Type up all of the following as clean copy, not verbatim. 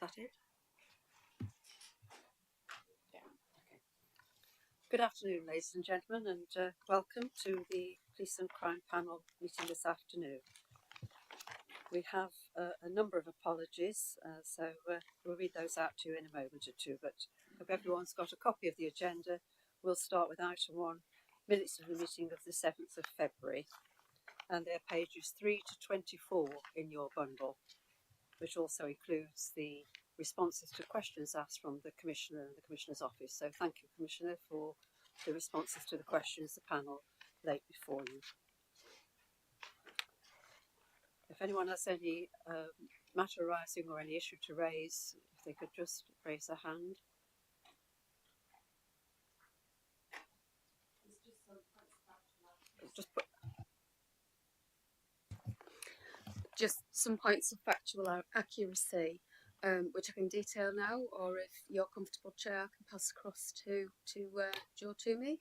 that it? Yeah. Okay. Good afternoon, ladies and gentlemen, and welcome to the Police and Crime Panel meeting this afternoon. We have a number of apologies, so we'll read those out to you in a moment or two, but I hope everyone's got a copy of the agenda. We'll start with item 1, minutes of the meeting of the 7th of February, and they're pages 3 to 24 in your bundle, which also includes the responses to questions asked from the Commissioner and the Commissioner's office. So thank you, Commissioner, for the responses to the questions the panel laid before you. If anyone has any matter arising or any issue to raise, if they could just raise their hand. Just some points of factual accuracy, which I can detail now, or if you're comfortable, Chair, I can pass across to Joe Toomey.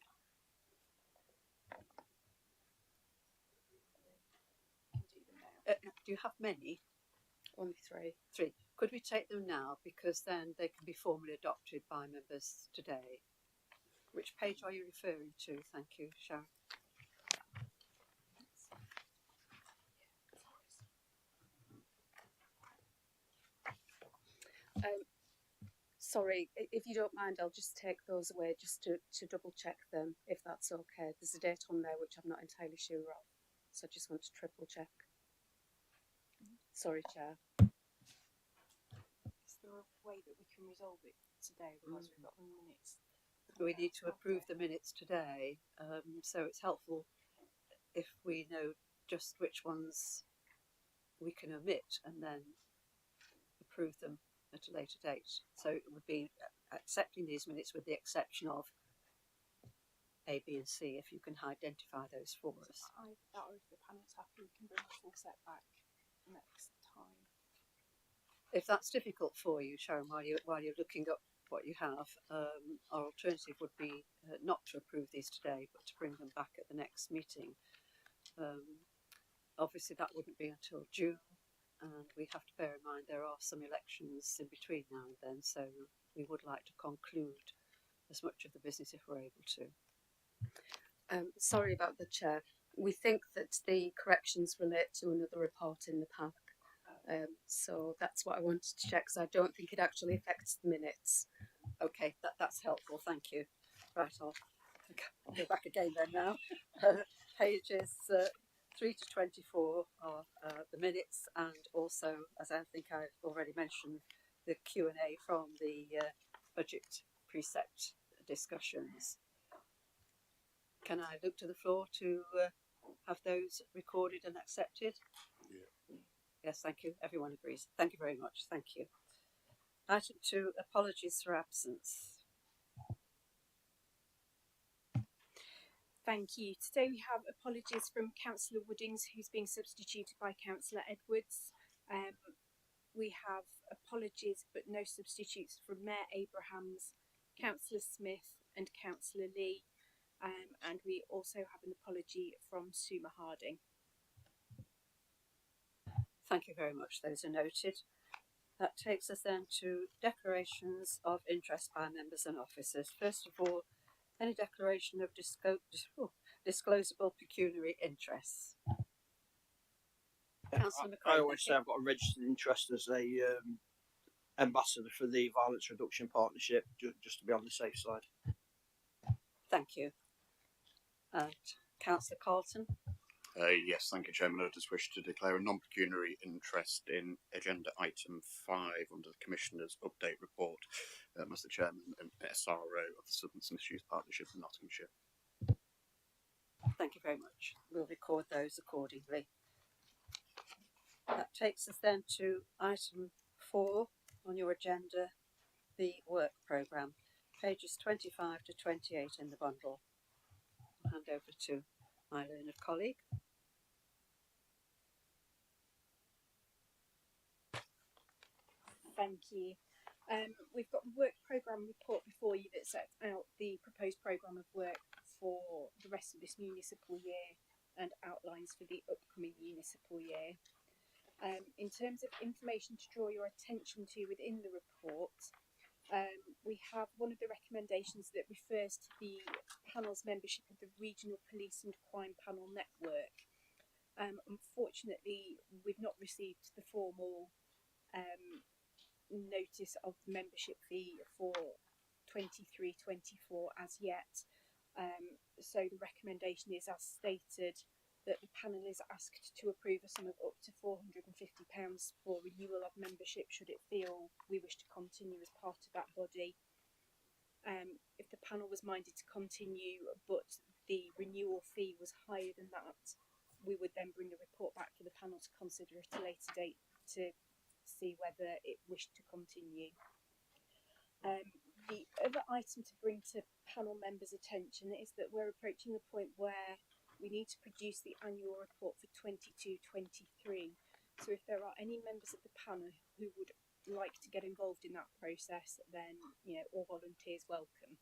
Do you have many? Only 3. 3. Could we take them now, because then they can be formally adopted by members today? Which page are you referring to? Thank you, Sharon. Sorry, if you don't mind, I'll just take those away just to double check them, if that's okay. There's a date on there which I'm not entirely sure of, so I just want to triple check. Sorry, Chair. Is there a way that we can resolve it today, because we've got the minutes? We need to approve the minutes today, so it's helpful if we know just which ones we can omit and then approve them at a later date. So it would be accepting these minutes with the exception of A, B and C, if you can identify those for us. Or if the panel's happy, we can bring a full set back next time. If that's difficult for you, Sharon, while you're looking up what you have, our alternative would be not to approve these today, but to bring them back at the next meeting. Obviously, that wouldn't be until June, and we have to bear in mind there are some elections in between now and then, so we would like to conclude as much of the business if we're able to. Sorry about the Chair. We think that the corrections relate to another report in the pack. So that's what I wanted to check, because I don't think it actually affects the minutes. Okay, that's helpful, thank you. Right, I'll go back again then now. Pages 3 to 24 are the minutes, and also, as I think I've already mentioned, the Q&A from the budget precept discussions. Can I look to the floor to have those recorded and accepted? Yeah. Yes, thank you. Everyone agrees. Thank you very much. Thank you. Item 2, apologies for absence. Thank you. Today we have apologies from Councillor Woodings, who's being substituted by Councillor Edwards. We have apologies but no substitutes from Mayor Abrahams, Councillor Smith and Councillor Lee. And we also have an apology from Suma Harding. Thank you very much. Those are noted. That takes us then to declarations of interest by members and officers. First of all, any declaration of disclosable pecuniary interests? I always say I've got a registered interest as a ambassador for the Violence Reduction Partnership, just to be on the safe side. Thank you. And Councillor Carlton? Yes, thank you, Chairman. I just wish to declare a non-pecuniary interest in agenda item 5 under the Commissioner's update report, as the Chairman and SRO of the Substance Misuse Partnership in Nottinghamshire. Thank you very much. We'll record those accordingly. That takes us then to item 4 on your agenda, the work programme, pages 25 to 28 in the bundle. I'll hand over to my learned colleague. Thank you. We've got the work programme report before you that sets out the proposed programme of work for the rest of this municipal year and outlines for the upcoming municipal year. In terms of information to draw your attention to within the report, we have one of the recommendations that refers to the panel's membership of the Regional Police and Crime Panel Network. Unfortunately, we've not received the formal notice of the membership fee for 23-24 as yet. So the recommendation is, as stated, that the panel is asked to approve a sum of up to £450 for renewal of membership should it feel we wish to continue as part of that body. If the panel was minded to continue but the renewal fee was higher than that, we would then bring the report back for the panel to consider at a later date to see whether it wished to continue. The other item to bring to panel members' attention is that we're approaching the point where we need to produce the annual report for 22-23. So if there are any members of the panel who would like to get involved in that process, then all volunteers welcome.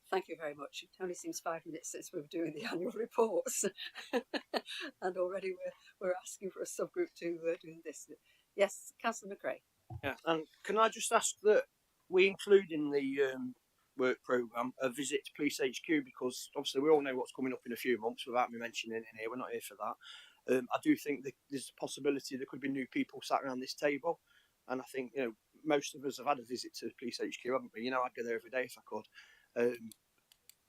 Thank you very much. It only seems 5 minutes since we were doing the annual reports, and already we're asking for a subgroup to do this. Yes, Councillor McRae. Yeah, and can I just ask that we include in the work programme a visit to Police HQ, because obviously we all know what's coming up in a few months without me mentioning it in here. We're not here for that. I do think that there's a possibility there could be new people sat around this table, and I think most of us have had a visit to Police HQ, haven't we? I'd go there every day if I could.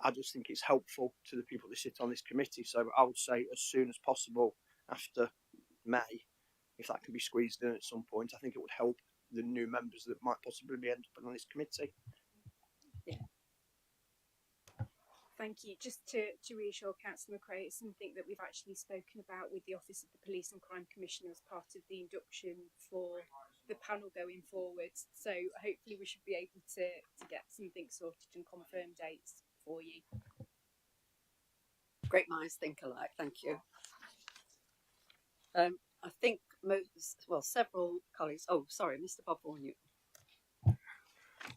I just think it's helpful to the people that sit on this committee. So I would say as soon as possible after May, if that can be squeezed in at some point, I think it would help the new members that might possibly be end up on this committee. Yeah. Thank you. Just to reassure Councillor McRae, it's something that we've actually spoken about with the Office of the Police and Crime Commissioner as part of the induction for the panel going forward. So hopefully we should be able to get something sorted and confirm dates for you. Great minds think alike. Thank you. I think several colleagues. Oh, sorry, Mr. Bob Vaughan.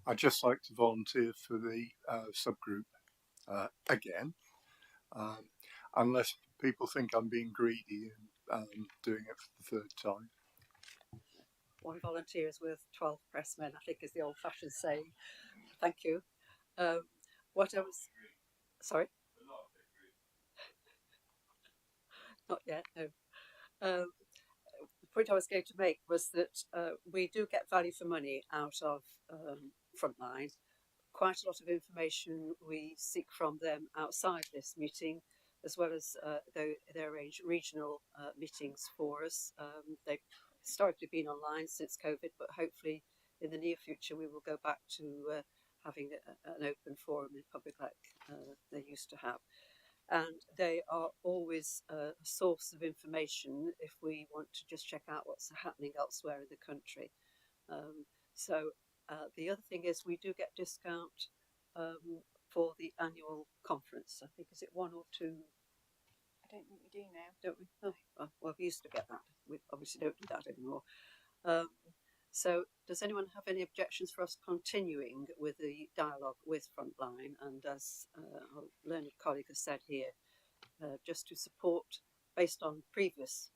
I'd just like to volunteer for the subgroup again, unless people think I'm being greedy and doing it for the third time. One volunteer is worth 12 pressmen, I think is the old-fashioned saying. Thank you. What I was... Sorry? Not yet, no. The point I was going to make was that we do get value for money out of Frontline. Quite a lot of information we seek from them outside this meeting, as well as they arrange regional meetings for us. They've historically been online since COVID, but hopefully in the near future we will go back to having an open forum in public like they used to have. And they are always a source of information if we want to just check out what's happening elsewhere in the country. The other thing is we do get discount for the annual conference. I think, is it 1 or 2? I don't think we do now. Don't we? Oh, well, we used to get that. We obviously don't do that anymore. So does anyone have any objections for us continuing with the dialogue with Frontline? And as our learned colleague has said here, just to support, based on previous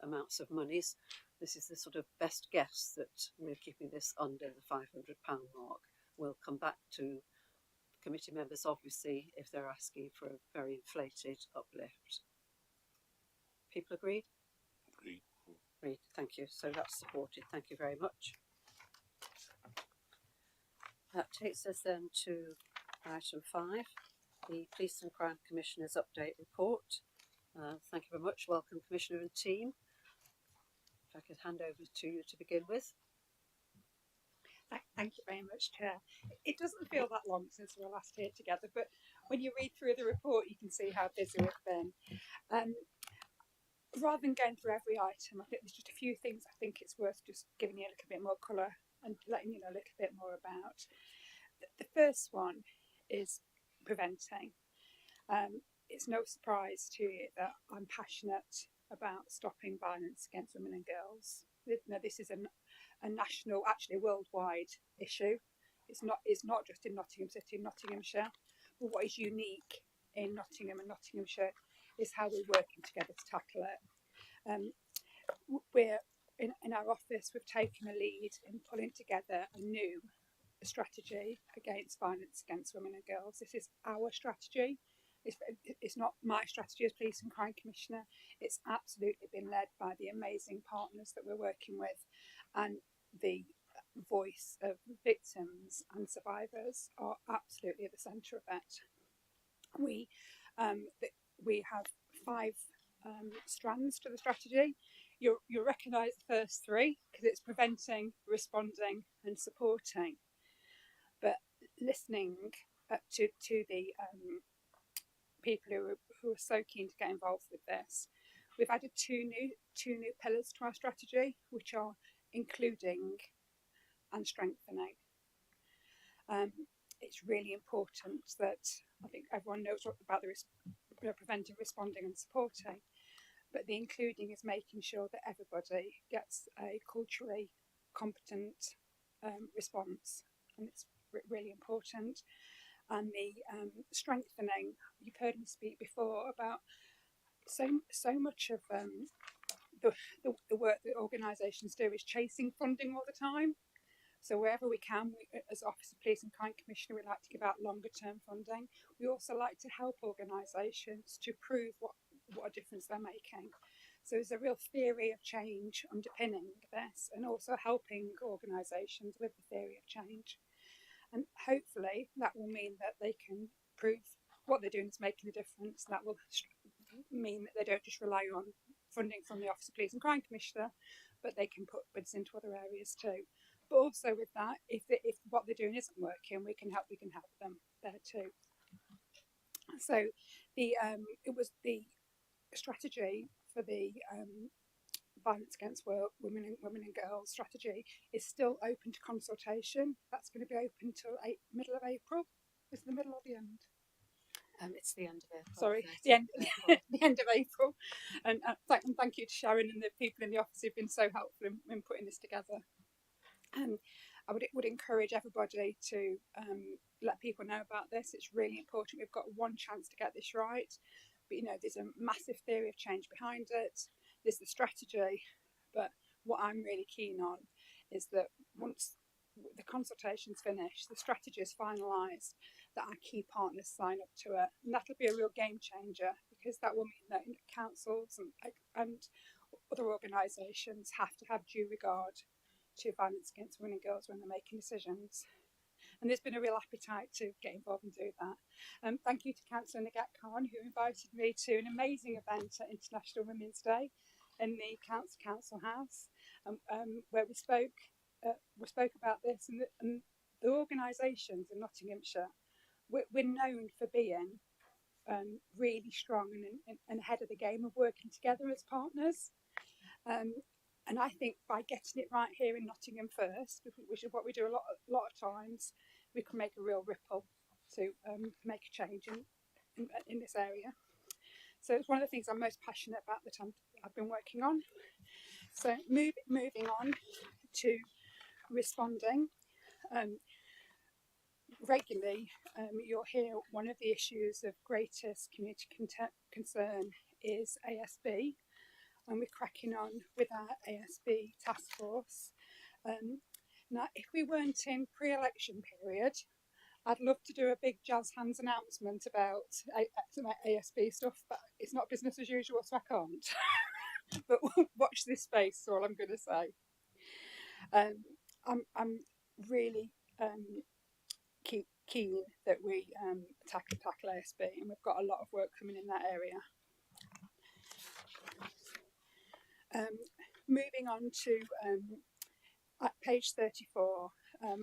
amounts of monies, this is the sort of best guess that we're keeping this under the £500 mark. We'll come back to committee members, obviously, if they're asking for a very inflated uplift. People agreed? Agreed. Agreed. Thank you. So that's supported. Thank you very much. That takes us then to item 5, the Police and Crime Commissioner's Update Report. Thank you very much. Welcome, Commissioner and team. If I could hand over to you to begin with. Thank you very much, Chair. It doesn't feel that long since we were last here together, but when you read through the report, you can see how busy we've been. Rather than going through every item, I think there's just a few things I think it's worth just giving you a little bit more colour and letting you know a little bit more about. The first one is preventing. It's no surprise to you that I'm passionate about stopping violence against women and girls. This is a national, actually worldwide issue. It's not just in Nottingham City and Nottinghamshire, but what is unique in Nottingham and Nottinghamshire is how we're working together to tackle it. We're in our office, we've taken a lead in pulling together a new strategy against violence against women and girls. This is our strategy. It's not my strategy as Police and Crime Commissioner. It's absolutely been led by the amazing partners that we're working with, and the voice of victims and survivors are absolutely at the centre of it. We have 5 strands to the strategy. You'll recognise the first 3 because it's preventing, responding, and supporting. But listening to the people who are so keen to get involved with this, we've added two new pillars to our strategy, which are including and strengthening. It's really important that I think everyone knows about the preventing, responding, and supporting. But the including is making sure that everybody gets a culturally competent response, and it's really important. And the strengthening, you've heard me speak before about so much of the work that organisations do is chasing funding all the time. So wherever we can, as Office of Police and Crime Commissioner, we like to give out longer term funding. We also like to help organisations to prove what a difference they're making. So there's a real theory of change underpinning this, and also helping organisations with the theory of change. And hopefully that will mean that they can prove what they're doing is making a difference. That will mean that they don't just rely on funding from the Office of Police and Crime Commissioner, but they can put bids into other areas too. But also with that, if what they're doing isn't working, we can help them there too. So it was the strategy for the violence against women and girls strategy is still open to consultation. That's going to be open till middle of April. Is it the middle or the end? It's the end of April. Sorry, the end of April. And thank you to Sharon and the people in the office who've been so helpful in putting this together. I would encourage everybody to let people know about this. It's really important. We've got one chance to get this right. But there's a massive theory of change behind it. There's the strategy. But what I'm really keen on is that once the consultation's finished, the strategy is finalised, that our key partners sign up to it. And that'll be a real game changer, because that will mean that councils and other organisations have to have due regard to violence against women and girls when they're making decisions. And there's been a real appetite to get involved and do that. Thank you to Councillor Nagat Khan, who invited me to an amazing event at International Women's Day in the Council House, where we spoke about this. And the organisations in Nottinghamshire, we're known for being really strong and ahead of the game of working together as partners. And I think by getting it right here in Nottingham first, which is what we do a lot of times, we can make a real ripple to make a change in this area. So it's one of the things I'm most passionate about that I've been working on. So moving on to responding. Regularly, you'll hear one of the issues of greatest community concern is ASB. And we're cracking on with our ASB task force. Now, if we weren't in pre-election period, I'd love to do a big jazz hands announcement about ASB stuff, but it's not business as usual, so I can't. But watch this space, is all I'm going to say. I'm really keen that we tackle ASB, and we've got a lot of work coming in that area. Moving on to at page 34,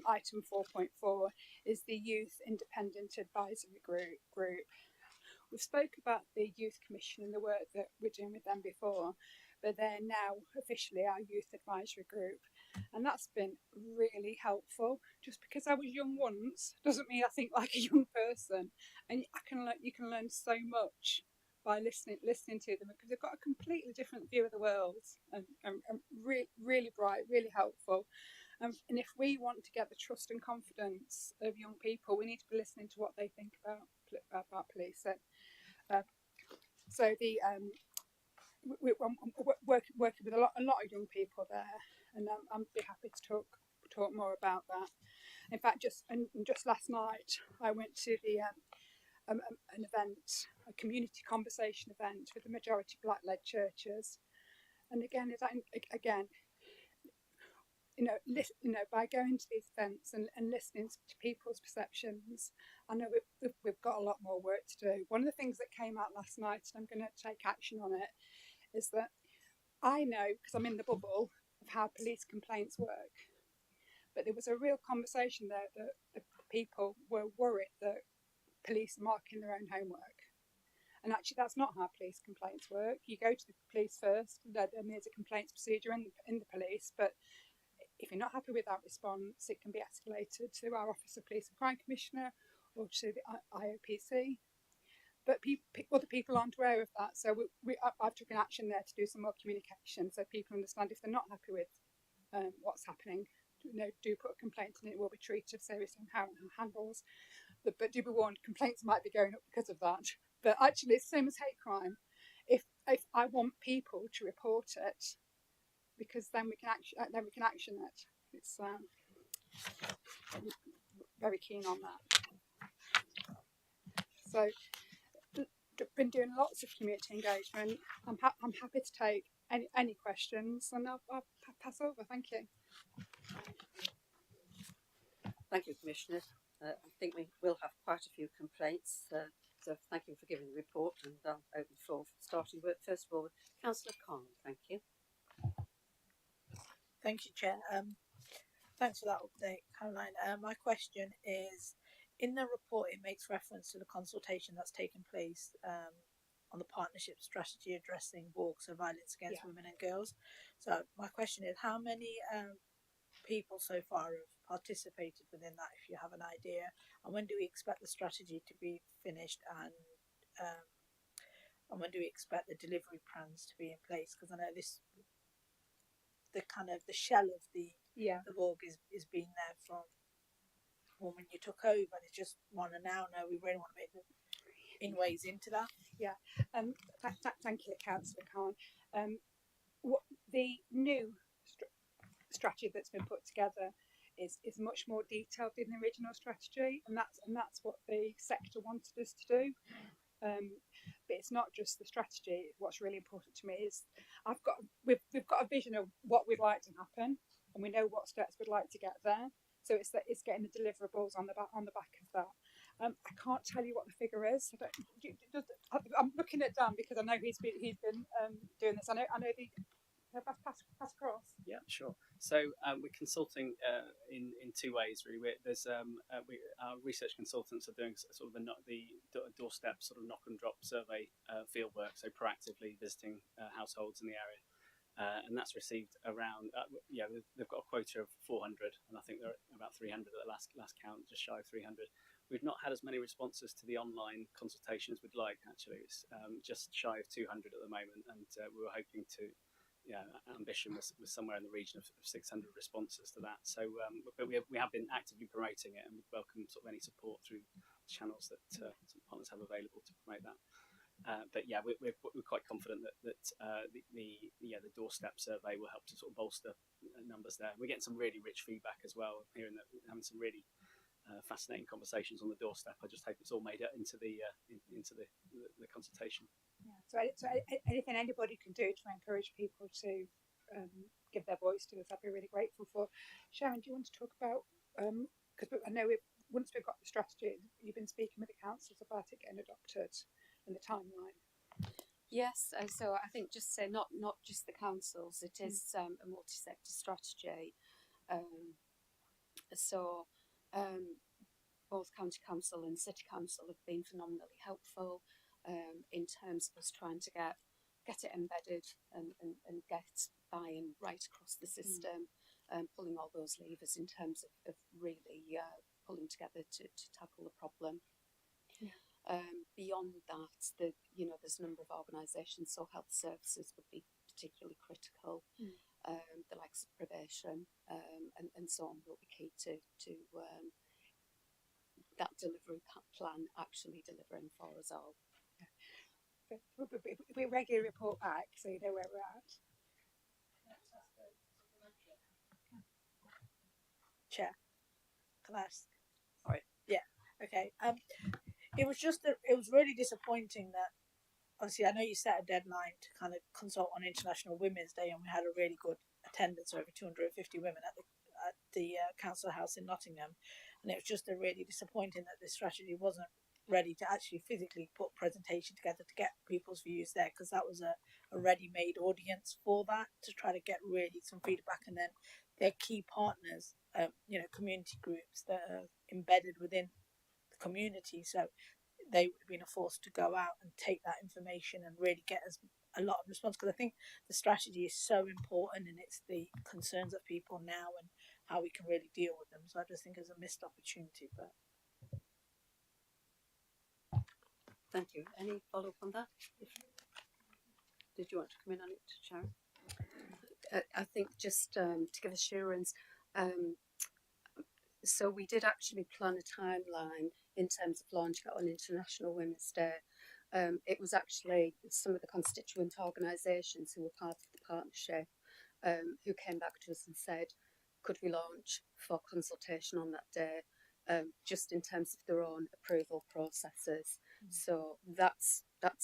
item 4.4 is the Youth Independent Advisory Group. We've spoke about the Youth Commission and the work that we're doing with them before, but they're now officially our Youth Advisory Group, and that's been really helpful. Just because I was young once doesn't mean I think like a young person, and you can learn so much by listening to them, because they've got a completely different view of the world, and really bright, really helpful. And if we want to get the trust and confidence of young people, we need to be listening to what they think about police. So the working with a lot of young people there, and I'm be happy to talk more about that. In fact, just last night I went to the an event, a community conversation event with the majority black-led churches, and again, by going to these events and listening to people's perceptions, I know we've got a lot more work to do. One of the things that came out last night, and I'm going to take action on it, is that I know, because I'm in the bubble, of how police complaints work. But there was a real conversation there that the people were worried that police are marking their own homework. And actually, that's not how police complaints work. You go to the police first, then there's a complaints procedure in the police, but if you're not happy with that response, it can be escalated to our Office of Police and Crime Commissioner or to the IOPC. But other people aren't aware of that, so I've taken action there to do some more communication so people understand if they're not happy with what's happening, do put a complaint and it will be treated seriously and how it handles. But do be warned, complaints might be going up because of that. But actually, it's the same as hate crime. If I want people to report it, because then we can action it. It's very keen on that. So, been doing lots of community engagement. I'm happy to take any questions, and I'll pass over. Thank you. Thank you, Commissioner. I think we will have quite a few complaints, so thank you for giving the report, and I'll open the floor for starting work. First of all, Councillor Khan, thank you. Thank you, Chair. Thanks for that update, Caroline. My question is, in the report, it makes reference to the consultation that's taken place on the partnership strategy addressing walks of violence against women and girls. So my question is, how many people so far have participated within that, if you have an idea, and when do we expect the strategy to be finished, and when do we expect the delivery plans to be in place? Because I know the shell of the walk is being there from when you took over, and it's just want to now know we really want to make the inways into that. Thank you, Councillor Khan. What the new strategy that's been put together is much more detailed than the original strategy, and that's what the sector wanted us to do. But it's not just the strategy. What's really important to me is we've got a vision of what we'd like to happen, and we know what steps we'd like to get there. So it's getting the deliverables on the back of that. I can't tell you what the figure is. I'm looking at Dan because I know he's been doing this. I know the. Pass across. Yeah, sure. So we're consulting in two ways, really. Our research consultants are doing sort of the doorstep sort of knock and drop survey field work, so proactively visiting households in the area, and that's received around. They've got a quota of 400, and I think they're about 300 at the last count, just shy of 300. We've not had as many responses to the online consultation as we'd like. Actually, it's just shy of 200 at the moment, and we were hoping to. Ambition was somewhere in the region of 600 responses to that. So, but we have been actively promoting it, and we welcome sort of any support through channels that some partners have available to promote that. But yeah, we're quite confident that the doorstep survey will help to sort of bolster numbers there. We're getting some really rich feedback as well. I'm hearing that we're having some really fascinating conversations on the doorstep. I just hope it's all made it into the consultation. So anything anybody can do to encourage people to give their voice to this, I'd be really grateful for. Sharon, do you want to talk about, because I know once we've got the strategy, you've been speaking with the councils about it getting adopted and the timeline. Yes, so I think just say not just the councils, it is a multi-sector strategy. Both county council and city council have been phenomenally helpful in terms of us trying to get it embedded and get buy-in right across the system, pulling all those levers in terms of really pulling together to tackle the problem. Beyond that, there's a number of organisations, so health services would be particularly critical. The likes of probation and so on will be key to that delivery plan actually delivering for us all. We regularly report back, so you know where we're at. Chair, can I ask? Sorry. Yeah. Okay. It was just that it was really disappointing that obviously I know you set a deadline to kind of consult on International Women's Day, and we had a really good attendance, over 250 women at the council house in Nottingham, and it was just really disappointing that this strategy wasn't ready to actually physically put presentation together to get people's views there, because that was a ready-made audience for that, to try to get really some feedback, and then their key partners, community groups that are embedded within the community, so they would have been forced to go out and take that information and really get a lot of response, because I think the strategy is so important, and it's the concerns of people now and how we can really deal with them. So I just think it's a missed opportunity. But Thank you. Any follow up on that? Did you want to come in on it, Sharon? I think just to give assurance, so we did actually plan a timeline in terms of launching it on International Women's Day. It was actually some of the constituent organisations who were part of the partnership who came back to us and said, could we launch for consultation on that day, just in terms of their own approval processes. So that's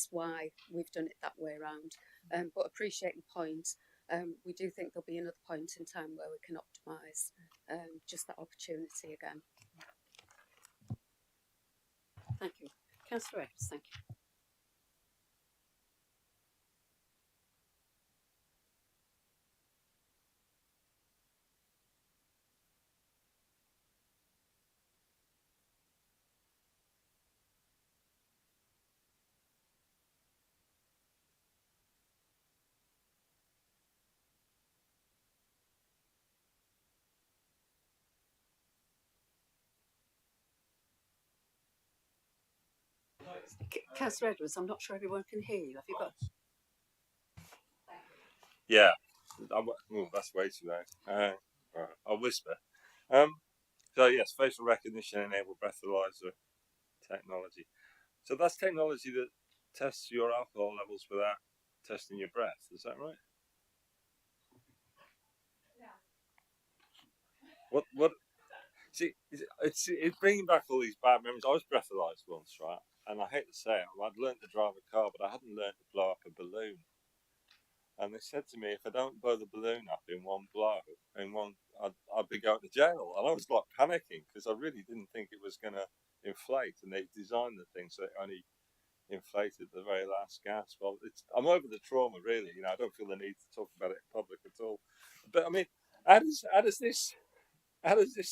why we've done it that way around. But appreciate the point. We do think there'll be another point in time where we can optimise just that opportunity again. Thank you. Councillor Evans, thank you. Councillor Edwards, I'm not sure everyone can hear you. Have you got? Yeah, that's way too loud. I'll whisper. So yes, facial recognition enabled breathalyzer technology. So that's technology that tests your alcohol levels without testing your breath. Is that right? What? See, it's bringing back all these bad memories. I was breathalyzed once, right? And I hate to say it, I'd learned to drive a car, but I hadn't learned to blow up a balloon. And they said to me, if I don't blow the balloon up in one blow, I'd be going to jail. And I was like panicking because I really didn't think it was going to inflate. And they designed the thing so it only inflated the very last gasp. Well, I'm over the trauma, really. I don't feel the need to talk about it in public at all. But I mean, how does this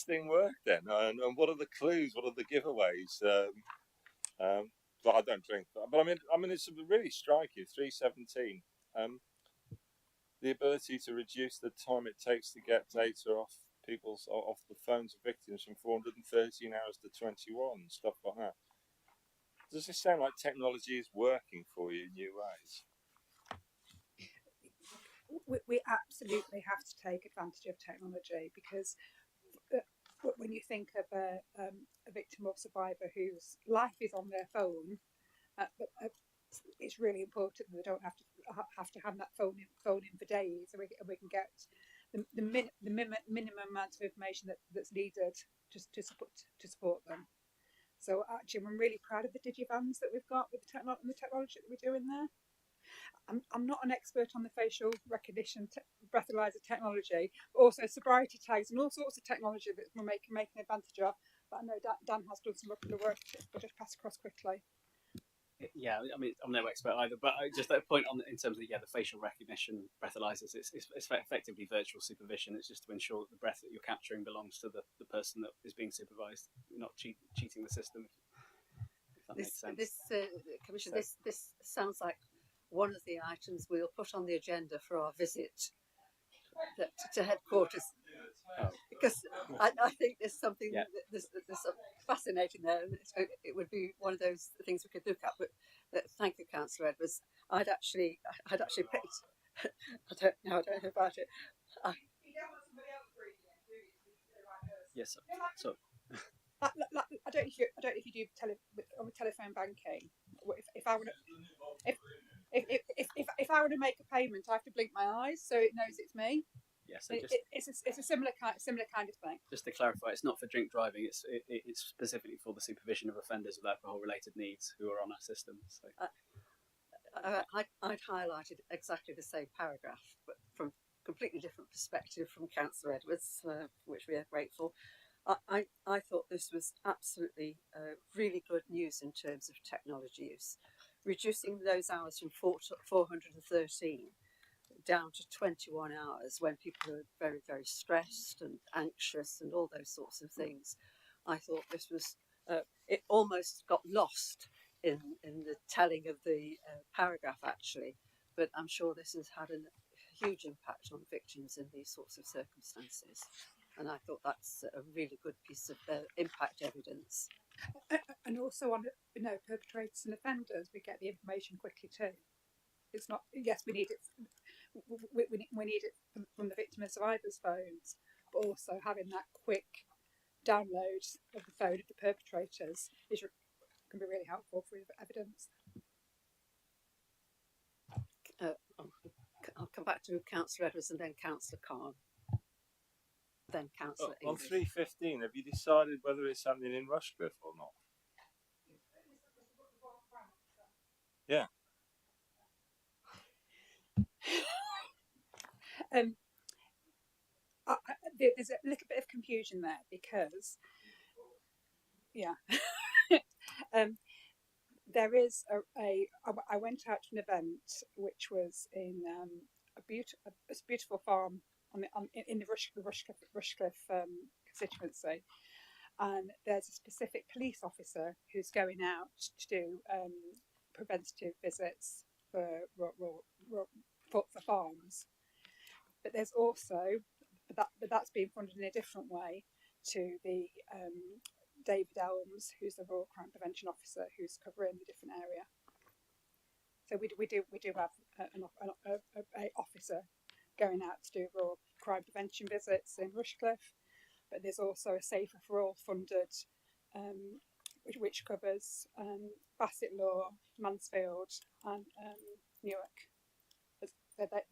thing work then? And what are the clues? What are the giveaways? But I don't drink. But I mean, it's really striking. 317. The ability to reduce the time it takes to get data off the phones of victims from 413 hours to 21, stuff like that. Does this sound like technology is working for you in new ways? We absolutely have to take advantage of technology, because when you think of a victim or survivor whose life is on their phone, it's really important that they don't have to have that phone in for days, and we can get the minimum amount of information that's needed just to support them. So actually, I'm really proud of the digivans that we've got with the technology that we do in there. I'm not an expert on the facial recognition breathalyzer technology, but also sobriety tags and all sorts of technology that we're making advantage of. But I know Dan has done some work, but just pass across quickly. Yeah, I mean, I'm no expert either, but just that point in terms of the facial recognition breathalyzers, it's effectively virtual supervision. It's just to ensure that the breath that you're capturing belongs to the person that is being supervised. You're not cheating the system. If that makes sense. Commissioner, this sounds like one of the items we'll put on the agenda for our visit to headquarters. Because I think there's something there's fascinating there, and it would be one of those things we could look at. But thank you, Councillor Edwards. I'd actually picked. I don't know about it. Yes, so I don't know if you do on telephone banking. if I want to if I want to make a payment, I have to blink my eyes so it knows it's me. Yeah, so It's a similar kind of thing. just to clarify, it's not for drink driving. It's specifically for the supervision of offenders with alcohol-related needs who are on our system. So. I'd highlighted exactly the same paragraph, but from a completely different perspective from Councillor Edwards, which we are grateful. I thought this was absolutely really good news in terms of technology use. Reducing those hours from 413 down to 21 hours when people are very, very stressed and anxious and all those sorts of things. I thought this was, it almost got lost in the telling of the paragraph actually, but I'm sure this has had a huge impact on victims in these sorts of circumstances. And I thought that's a really good piece of impact evidence. And also on perpetrators and offenders, we get the information quickly too. It's not, yes, we need it. We need it from the victim and survivors' phones, but also having that quick download of the phone of the perpetrators can be really helpful for evidence. I'll come back to Councillor Edwards and then Councillor Khan. Then Councillor On 315, have you decided whether it's happening in Rushcliffe or not? Yeah. There's a little bit of confusion there because, there is I went out to an event which was in a beautiful farm in the Rushcliffe constituency, and there's a specific police officer who's going out to do preventative visits for farms. But there's also that's being funded in a different way to the David Elms, who's the Rural Crime Prevention Officer, who's covering a different area. So we do have an officer going out to do rural crime prevention visits in Rushcliffe, but there's also a Safer for All funded, which covers Bassett Law, Mansfield, and Newark.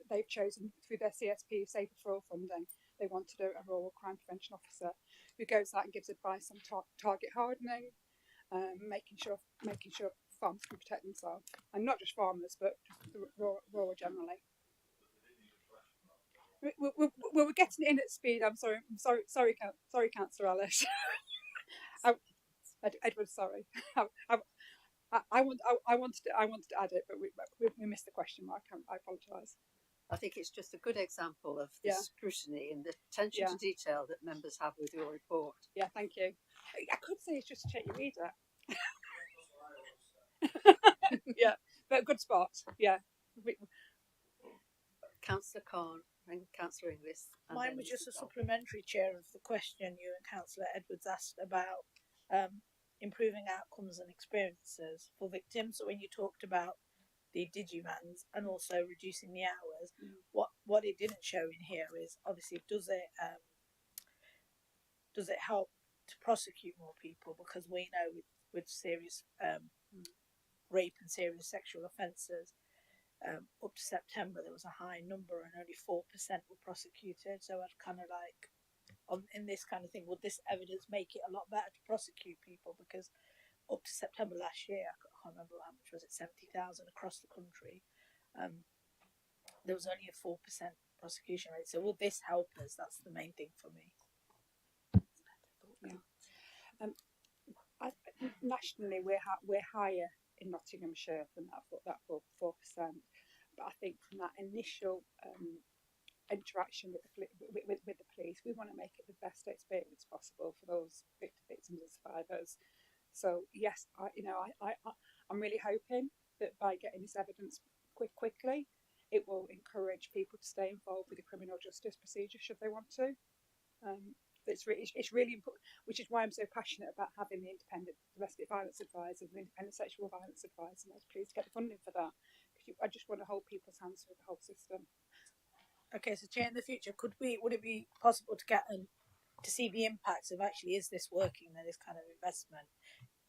They've chosen through their CSP Safer for All funding. They want to do a rural crime prevention officer who goes out and gives advice on target hardening, making sure farmers can protect themselves, and not just farmers, but rural generally. We're getting in at speed. I'm sorry, Councillor Alice. Edward, sorry. I wanted to add it, but we missed the question mark. I apologise. I think it's just a good example of the scrutiny and the attention to detail that members have with your report. Yeah, thank you. I could say it's just to check your reader. Yeah, but good spot. Yeah. Councillor Khan and Councillor Inglis. Mine was just a supplementary, Chair, of the question you and Councillor Edwards asked about improving outcomes and experiences for victims. So when you talked about the digivans and also reducing the hours, what it didn't show in here is obviously does it help to prosecute more people, because we know with serious rape and serious sexual offences, up to September there was a high number and only 4% were prosecuted. So I'd kind of like, in this kind of thing, would this evidence make it a lot better to prosecute people? Because up to September last year, I can't remember how much was it, 70,000 across the country, there was only a 4% prosecution rate. So will this help us? That's the main thing for me. Yeah. Nationally, we're higher in Nottinghamshire than that 4%. But I think from that initial interaction with the police, we want to make it the best experience possible for those victims and survivors. So yes, I'm really hoping that by getting this evidence quickly, it will encourage people to stay involved with the criminal justice procedure should they want to. It's really important, which is why I'm so passionate about having the independent domestic violence advisors and the independent sexual violence advisors. And I was pleased to get the funding for that, because I just want to hold people's hands through the whole system. Okay, so Chair, in the future, would it be possible to get to see the impacts of actually, is this working, and this kind of investment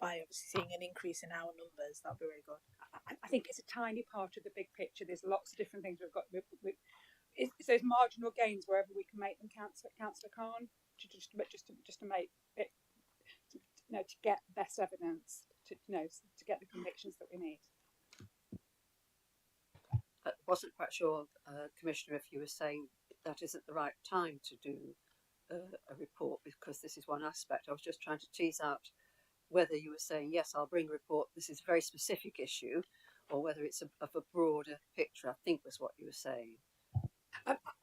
by obviously seeing an increase in our numbers. That'd be really good. I think it's a tiny part of the big picture. There's lots of different things we've got. It's those marginal gains wherever we can make them, Councillor Khan, just to make it, to get best evidence, to get the convictions that we need. I wasn't quite sure, Commissioner, if you were saying that isn't the right time to do a report because this is one aspect. I was just trying to tease out whether you were saying, yes, I'll bring a report, this is a very specific issue, or whether it's of a broader picture, I think was what you were saying.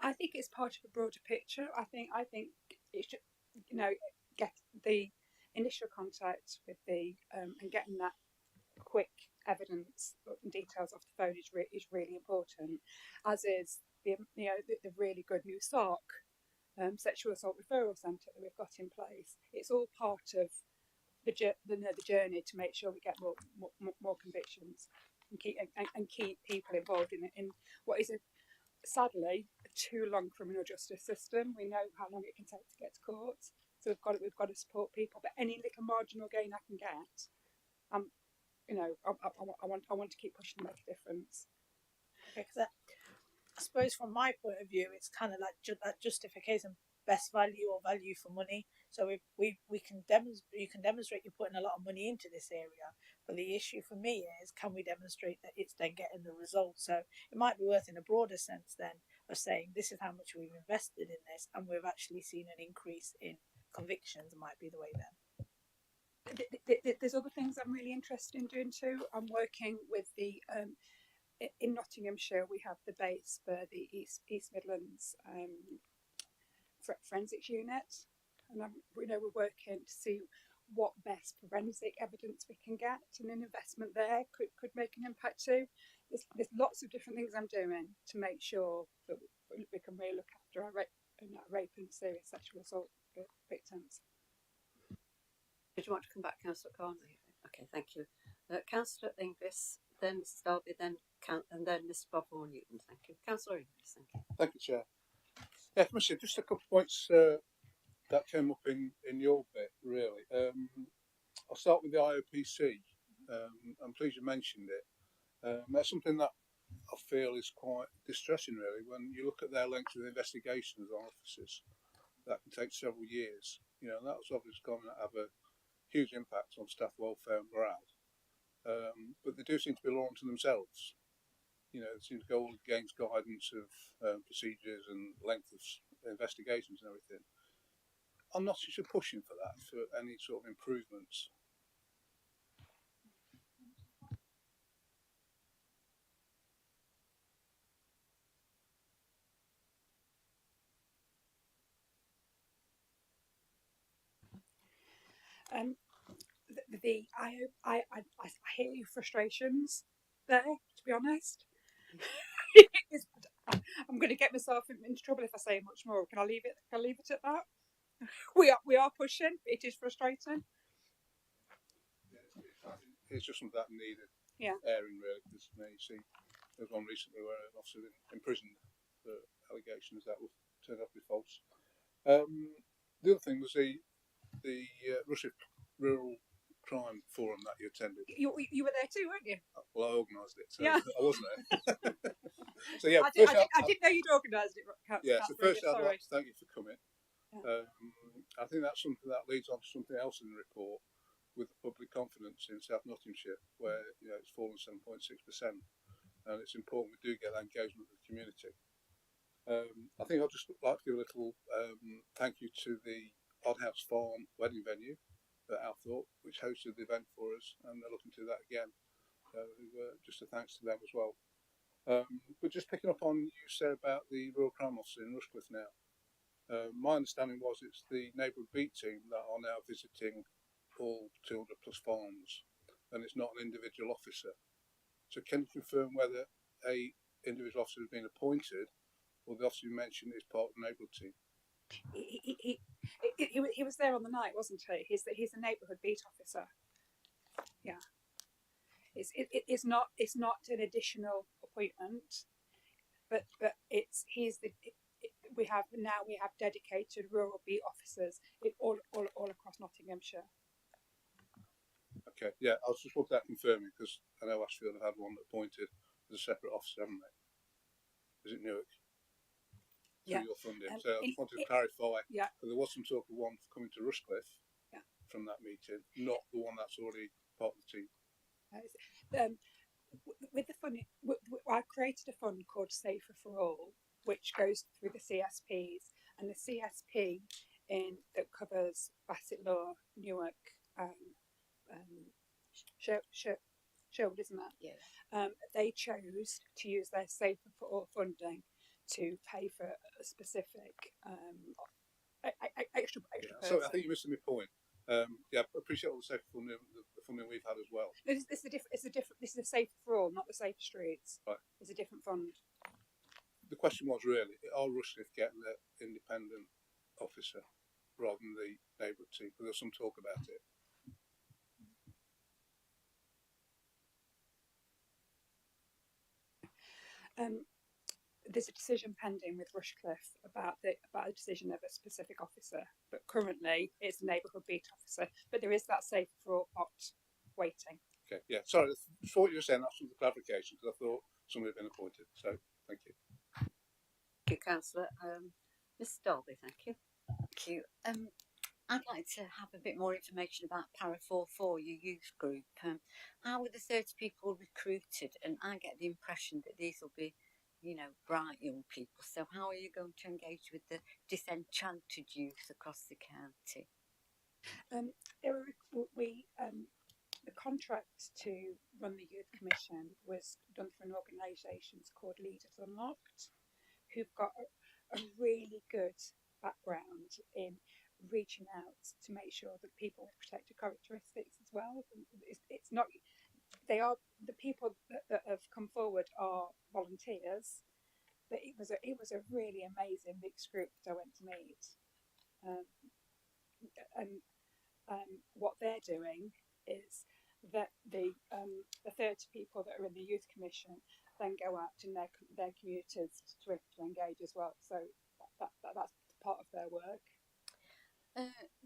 I think it's part of a broader picture. I think it should, get the initial contact with the and getting that quick evidence and details off the phone is really important. As is the really good new SARC, sexual assault referral centre that we've got in place. It's all part of the journey to make sure we get more convictions and keep people involved in what is sadly a too long criminal justice system. We know how long it can take to get to court, so we've got to support people. But any little marginal gain I can get, I want to keep pushing to make a difference. Okay, because I suppose from my point of view, it's kind of like that justification, best value or value for money. So we can demonstrate, you can demonstrate you're putting a lot of money into this area, but the issue for me is, can we demonstrate that it's then getting the results? So it might be worth, in a broader sense then, of saying this is how much we've invested in this and we've actually seen an increase in convictions. Might be the way then. There's other things I'm really interested in doing too. I'm working with the in Nottinghamshire. We have the base for the East Midlands forensics unit, and we're working to see what best forensic evidence we can get, and an investment there could make an impact too. There's lots of different things I'm doing to make sure that we can really look after our rape and serious sexual assault victims. Did you want to come back, Councillor Carney? Okay, thank you. Councillor Inglis, then Mrs. Dalby, and then Mr. Bob Vaughan Newton. Thank you. Councillor Inglis, thank you. Thank you, Chair. Yeah, Commissioner, just a couple of points that came up in your bit, really. I'll start with the IOPC. I'm pleased you mentioned it. That's something that I feel is quite distressing, really, when you look at their length of investigations on officers. That can take several years. That was obviously going to have a huge impact on staff welfare and morale. But they do seem to be loyal to themselves. They seem to go all against guidance of procedures and length of investigations and everything. I'm not such a pushing for that, for any sort of improvements. I hear your frustrations there, to be honest. I'm going to get myself into trouble if I say much more. Can I leave it? Can I leave it at that? We are pushing. It is frustrating. It's just something that needed airing, really, because you see, there was one recently where an officer imprisoned for allegations that turned out to be false. The other thing was the Russia Rural Crime Forum that you attended. You were there too, weren't you? Well, I organised it, so yeah. I wasn't there. So yeah, I didn't know you'd organised it. Yeah, so first I'd like to thank you for coming. Yeah. I think that's something that leads on to something else in the report, with the public confidence in South Nottinghamshire, where it's fallen 7.6%, and it's important we do get that engagement with the community. I think I'd just like to give a little thank you to the Odd House Farm wedding venue at Althorpe, which hosted the event for us, and they're looking to do that again. So just a thanks to them as well. But just picking up on you said about the Rural Crime Officer in Rushcliffe now. My understanding was it's the neighbourhood beat team that are now visiting all 200 plus farms, and it's not an individual officer. So can you confirm whether a individual officer has been appointed, or the officer you mentioned is part of the neighbourhood team? He was there on the night, wasn't he? He's the neighbourhood beat officer. Yeah. It's not an additional appointment, but we have dedicated rural beat officers all across Nottinghamshire. Okay, yeah, I was just wanting that confirming because I know Ashfield have had one appointed as a separate officer, haven't they? Is it Newark? Yeah. Through your funding. So I just wanted to it- clarify. yeah. Because there was some talk of one coming to Rushcliffe Yeah. from that meeting, not the one that's already part of the team. With the fund, I created a fund called Safer for All, which goes through the CSPs, and the CSP that covers Bassett Law, Newark, Sherwood, isn't that? Yeah. They chose to use their Safer for All funding to pay for a specific extra Yeah. person. Sorry, I think you're missing my point. Yeah, I appreciate all the safe funding, the funding we've had as well. It's a different. This is a Safer for All, not the Safer Streets. Right. It's a different fund. The question was really, are Rushcliffe getting the independent officer rather than the neighbourhood team? Because there's some talk about it. There's a decision pending with Rushcliffe about a decision of a specific officer, but currently it's the neighbourhood beat officer. But there is that Safer for All pot waiting. Okay, yeah, sorry, I thought you were saying that's for the clarification because I thought somebody had been appointed. So, thank you. Thank you, Councillor. Mrs. Dolby, thank you. Thank you. I'd like to have a bit more information about Para 44, your youth group. How were the 30 people recruited? And I get the impression that these will be, bright young people. So how are you going to engage with the disenchanted youth across the county? The contract to run the Youth Commission was done through an organisation called Leaders Unlocked, who've got a really good background in reaching out to make sure that people with protected characteristics as well. It's not, they are, the people that have come forward are volunteers, but it was a really amazing mixed group that I went to meet. What they're doing is that the 30 people that are in the Youth Commission then go out in their communities to engage as well. So that's part of their work.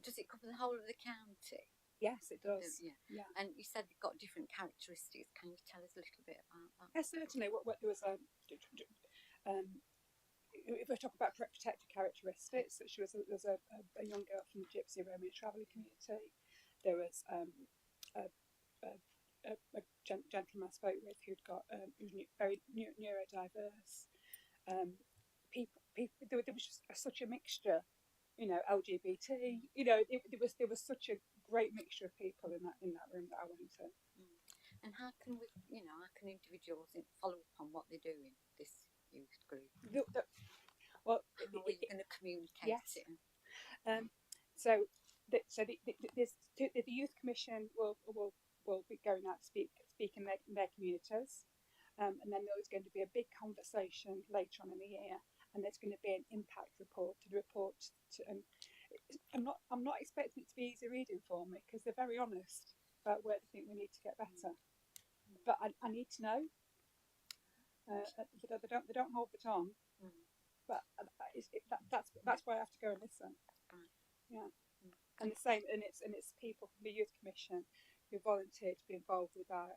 Does it cover the whole of the county? Yes, it does. Yeah. And you said they've got different characteristics. Can you tell us a little bit about that? Yes, certainly. What there was if we talk about protected characteristics, there was a young girl from the Gypsy Roma travelling community. There was a gentleman I spoke with who'd got who's very neurodiverse. People. There was just such a mixture. LGBT. There was such a great mixture of people in that room that I went to. And how can individuals follow up on what they're doing? This youth group. How are you going to communicate it? So the Youth Commission will be going out to speak in their communities, and then there's going to be a big conversation later on in the year, and there's going to be an impact report. I'm not expecting it to be easy reading for me because they're very honest about where they think we need to get better. But I need to know. They don't hold the tongue. But that's why I have to go and listen. Yeah. And the same, and it's people from the Youth Commission who volunteered to be involved with the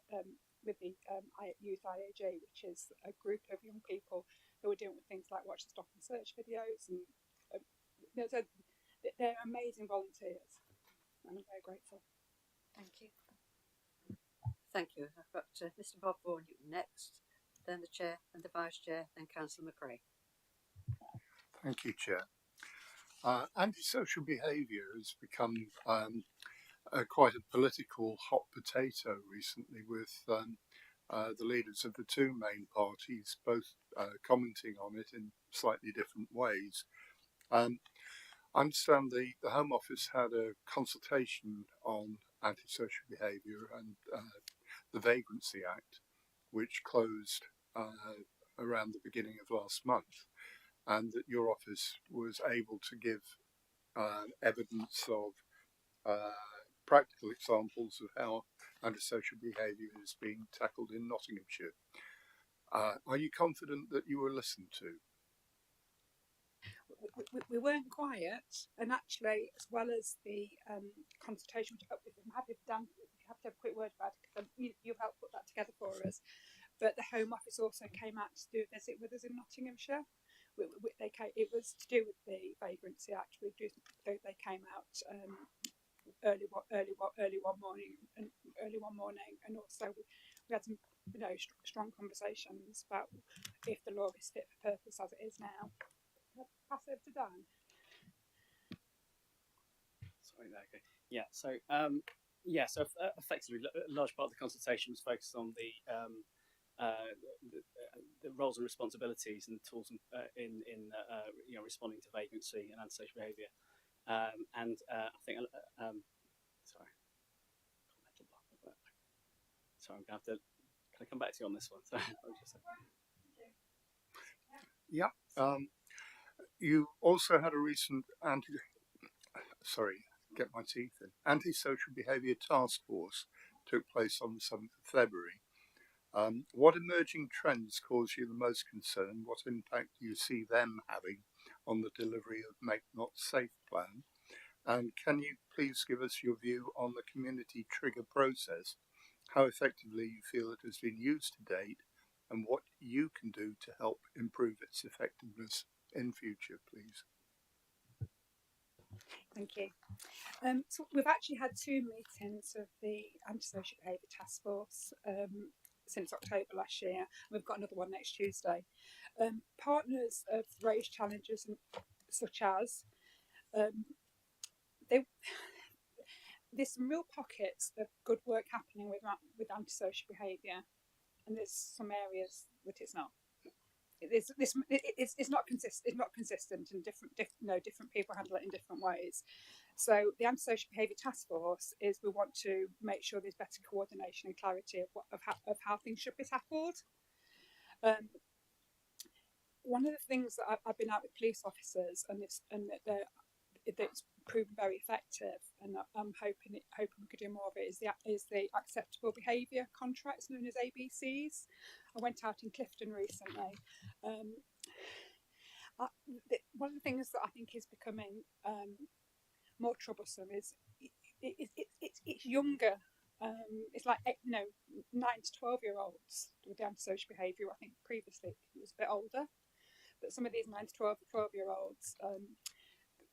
Youth IAG, which is a group of young people who are doing things like watch and stop and search videos, and so they're amazing volunteers, and I'm very grateful. Thank you. Thank you. I've got Mr. Bob Vaughan next, then the Chair and the Vice Chair, then Councillor McRae. Thank you, Chair. Antisocial behaviour has become quite a political hot potato recently, with the leaders of the two main parties both commenting on it in slightly different ways. I understand the Home Office had a consultation on antisocial behaviour and the Vagrancy Act, which closed around the beginning of last month, and that your office was able to give evidence of practical examples of how antisocial behaviour is being tackled in Nottinghamshire. Are you confident that you were listened to? We weren't quiet, and actually, as well as the consultation, I'm happy if have to have a quick word about it because you've helped put that together for us. But the Home Office also came out to do a visit with us in Nottinghamshire. It was to do with the vagrancy actually. They came out early one morning, and also we had some strong conversations about if the law is fit for purpose as it is now. I'll pass over to Dan. Sorry, there. Okay. Yeah. So effectively, a large part of the consultation was focused on the roles and responsibilities and the tools in responding to vagrancy and antisocial behaviour. I think sorry, sorry, I'm gonna have to. Can I come back to you on this one? Sorry, Yeah. You also had a recent antisocial behaviour task force took place on the 7th of February. What emerging trends cause you the most concern? What impact do you see them having on the delivery of Make Not Safe plan? And can you please give us your view on the community trigger process, how effectively you feel it has been used to date, and what you can do to help improve its effectiveness in future, please? Thank you. So we've actually had 2 meetings of the Antisocial Behaviour Task Force since October last year. We've got another one next Tuesday. Partners have raised challenges such as there's some real pockets of good work happening with antisocial behaviour, and there's some areas that it's not. It's not consistent, and different people handle it in different ways. So the Antisocial Behaviour Task Force is we want to make sure there's better coordination and clarity of how things should be tackled. One of the things that I've been out with police officers, and it's proven very effective, and I'm hoping we could do more of it, is the acceptable behaviour contracts known as ABCs. I went out in Clifton recently. One of the things that I think is becoming more troublesome is it's younger. It's like 9 to 12-year-olds with the antisocial behaviour. I think previously it was a bit older, but some of these 9 to 12-year-olds,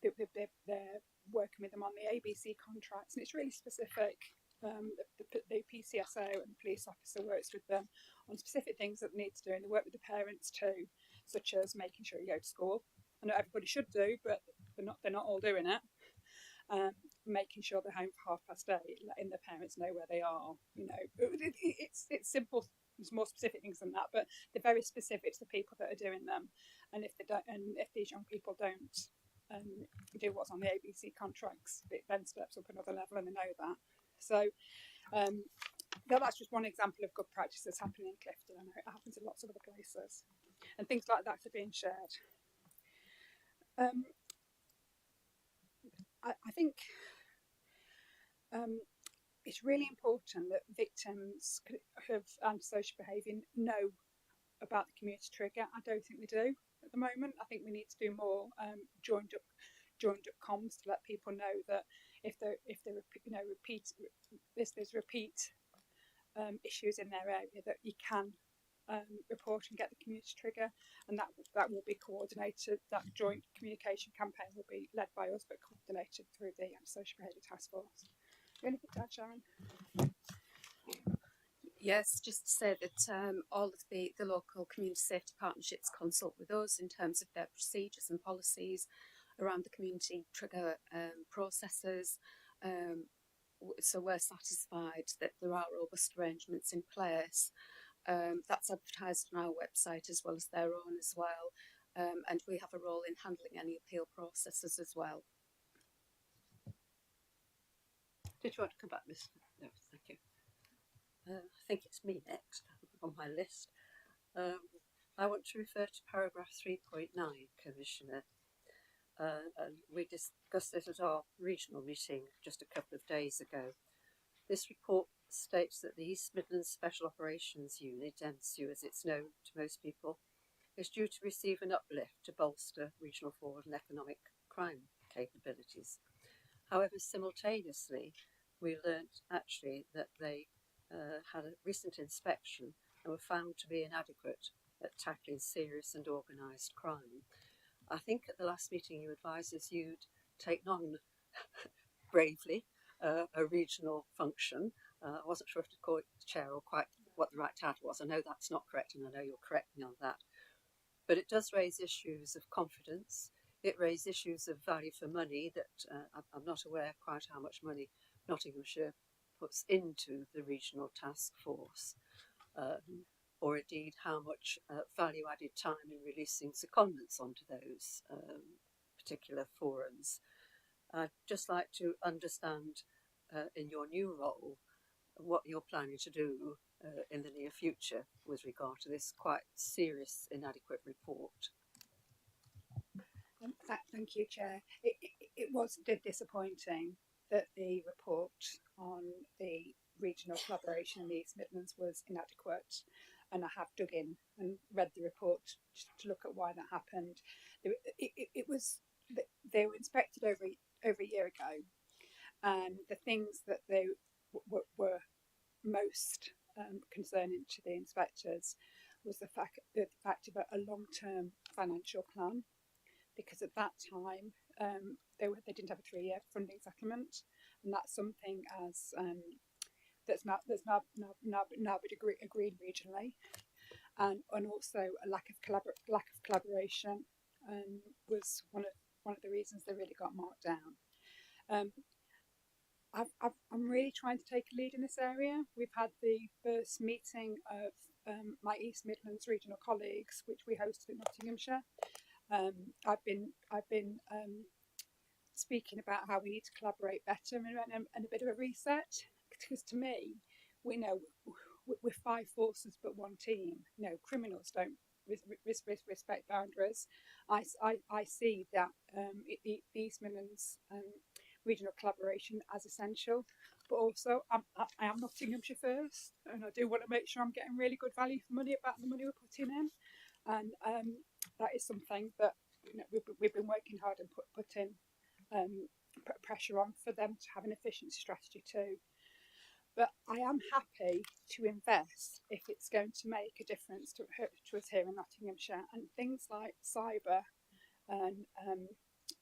they're working with them on the ABC contracts, and it's really specific. The PCSO and the police officer works with them on specific things that they need to do, and they work with the parents too, such as making sure you go to school. I know everybody should do, but they're not all doing it. Making sure they're home for 8:30, letting their parents know where they are. It's simple. There's more specific things than that, but they're very specific to the people that are doing them. And if they don't, and if these young people don't do what's on the ABC contracts, it then steps up another level, and they know that. So that's just one example of good practice that's happening in Clifton. I know it happens in lots of other places, and things like that are being shared. I think it's really important that victims of antisocial behaviour know about the community trigger. I don't think they do at the moment. I think we need to do more joined up comms to let people know that if there's repeat issues in their area, that you can report and get the community trigger, and that will be coordinated. That joint communication campaign will be led by us, but coordinated through the Antisocial Behaviour Task Force. Anything to add, Sharon? Yes, just to say that all of the local community safety partnerships consult with us in terms of their procedures and policies around the community trigger processes. So we're satisfied that there are robust arrangements in place. That's advertised on our website as well as their own as well. And we have a role in handling any appeal processes as well. Did you want to come back, Miss? No, thank you. I think it's me next on my list. I want to refer to paragraph 3.9, Commissioner. And we discussed it at our regional meeting just a couple of days ago. This report states that the East Midlands Special Operations Unit, MSU as it's known to most people, is due to receive an uplift to bolster regional fraud and economic crime capabilities. However, simultaneously, we learnt actually that they had a recent inspection and were found to be inadequate at tackling serious and organised crime. I think at the last meeting you advised us you'd taken on bravely a regional function. I wasn't sure if to call it chair or quite what the right title was. I know that's not correct, and I know you'll correct me on that. But it does raise issues of confidence. It raises issues of value for money that I'm not aware quite how much money Nottinghamshire puts into the regional task force, or indeed how much value added time in releasing secondments onto those particular forums. I'd just like to understand in your new role what you're planning to do in the near future with regard to this quite serious inadequate report. Thank you, Chair. It was disappointing that the report on the regional collaboration in the East Midlands was inadequate, and I have dug in and read the report to look at why that happened. It was they were inspected over a year ago, and the things that they were most concerning to the inspectors was the fact of a long-term financial plan, because at that time they didn't have a 3-year funding settlement, and that's something that's now been agreed regionally, and also a lack of collaboration was one of the reasons they really got marked down. I'm really trying to take a lead in this area. We've had the first meeting of my East Midlands regional colleagues, which we hosted in Nottinghamshire. I've been speaking about how we need to collaborate better and a bit of a reset, because to me, we know we're 5 forces but 1 team. You know, criminals don't respect boundaries. I see that the East Midlands regional collaboration as essential, but also I am Nottinghamshire first, and I do want to make sure I'm getting really good value for money about the money we're putting in, and that is something that, you know, we've been working hard and putting pressure on for them to have an efficiency strategy too. But I am happy to invest if it's going to make a difference to us here in Nottinghamshire, and things like cyber and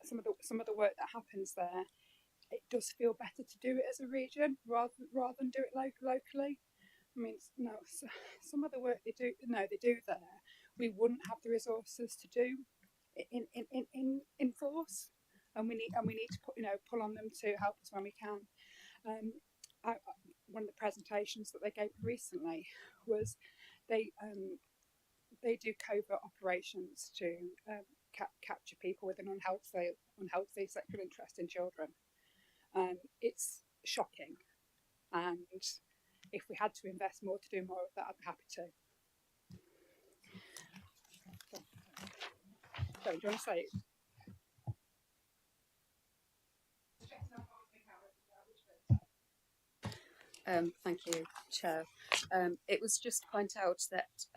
some of the work that happens there. It does feel better to do it as a region rather than do it locally. I mean, no, some of the work they do there, we wouldn't have the resources to do in force, and we need to pull on them to help us when we can. One of the presentations that they gave recently was they do covert operations to capture people with an unhealthy sexual interest in children. It's shocking, and if we had to invest more to do more of that, I'd be happy to. So, do you want to say it? Thank you, Chair. It was just to point out that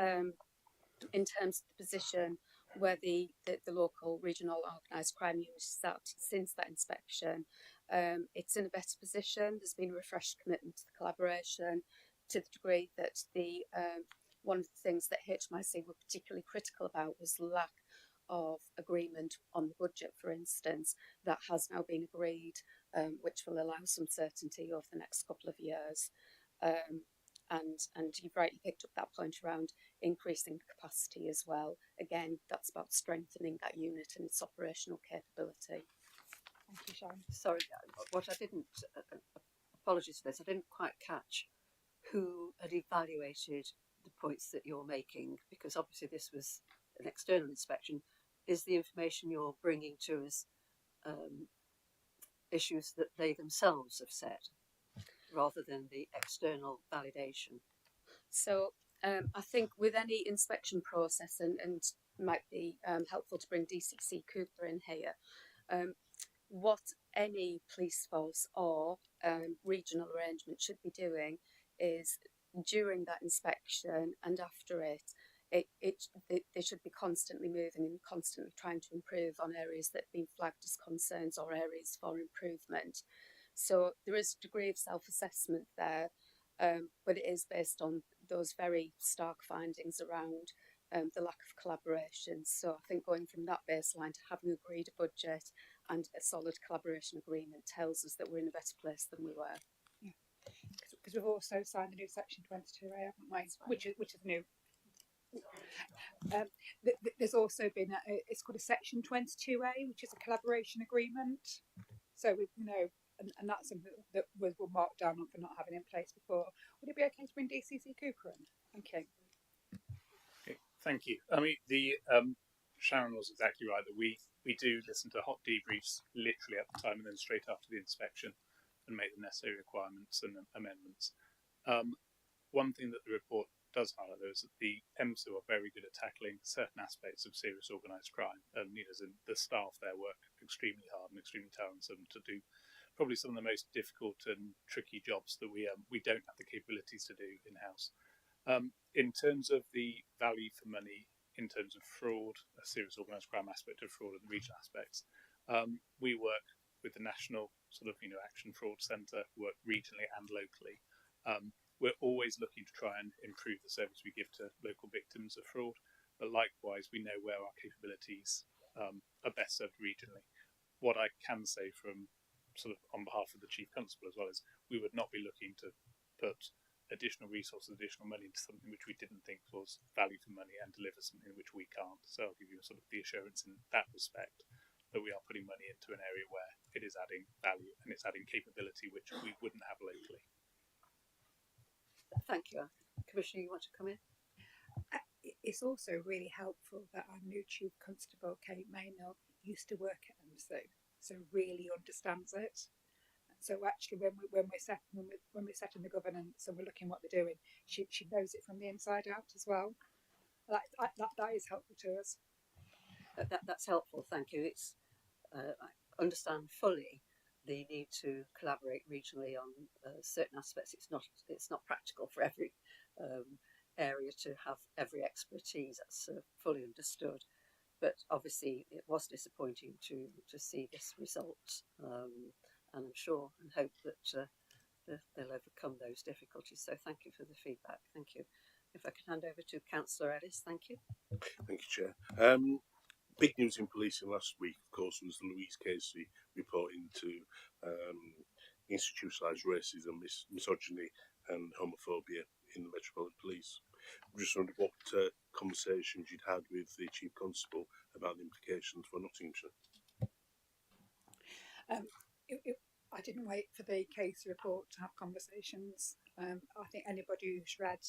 in terms of the position where the local regional organised crime unit is at since that inspection, it's in a better position. There's been a refreshed commitment to the collaboration, to the degree that the one of the things that HMIC were particularly critical about was the lack of agreement on the budget, for instance. That has now been agreed, which will allow some certainty over the next couple of years. And you've rightly picked up that point around increasing the capacity as well. Again, that's about strengthening that unit and its operational capability. Thank you, Sharon. Sorry, what I didn't, apologies for this, I didn't quite catch who had evaluated the points that you're making, because obviously this was an external inspection. Is the information you're bringing to us issues that they themselves have set, rather than the external validation? So I think with any inspection process, and might be helpful to bring DCC Cooper in here, what any police force or regional arrangement should be doing is during that inspection and after it, they should be constantly moving and constantly trying to improve on areas that have been flagged as concerns or areas for improvement. So there is a degree of self-assessment there, but it is based on those very stark findings around the lack of collaboration. So I think going from that baseline to having agreed a budget and a solid collaboration agreement tells us that we're in a better place than we were. Because we've also signed the new Section 22A, haven't we? Which is new. There's also been it's called a Section 22A, which is a collaboration agreement. So we, and that's something that was marked down on for not having in place before. Would it be okay to bring DCC Cooper in? Thank you. Okay, thank you. I mean, Sharon was exactly right that we do listen to hot debriefs literally at the time and then straight after the inspection and make the necessary requirements and amendments. One thing that the report does highlight, though, is that the EMSU are very good at tackling certain aspects of serious organised crime, and the staff there work extremely hard and extremely talented to do probably some of the most difficult and tricky jobs that we don't have the capabilities to do in house. In terms of the value for money, in terms of fraud, a serious organised crime aspect of fraud and the regional aspects, we work with the national action fraud centre, work regionally and locally. We're always looking to try and improve the service we give to local victims of fraud, but likewise we know where our capabilities are best served regionally. What I can say from on behalf of the Chief Constable as well is we would not be looking to put additional resources, additional money into something which we didn't think was value for money and deliver something which we can't. So I'll give you the assurance in that respect that we are putting money into an area where it is adding value and it's adding capability which we wouldn't have locally. Thank you. Commissioner, you want to come in? It's also really helpful that our new Chief Constable, Kate Maynell, used to work at EMSU, so really understands it. So actually, when we're setting the governance and we're looking what they're doing, she knows it from the inside out as well. That is helpful to us. That's helpful. Thank you. It's I understand fully the need to collaborate regionally on certain aspects. It's not practical for every area to have every expertise. That's fully understood. But obviously, it was disappointing to see this result. And I'm sure and hope that they'll overcome those difficulties. So thank you for the feedback. Thank you. If I can hand over to Councillor Ellis, thank you. Thank you, Chair. Big news in policing last week, of course, was the Louise Casey report into institutionalised racism, misogyny and homophobia in the Metropolitan Police. I just wondered what conversations you'd had with the Chief Constable about the implications for Nottinghamshire. I didn't wait for the case report to have conversations. I think anybody who's read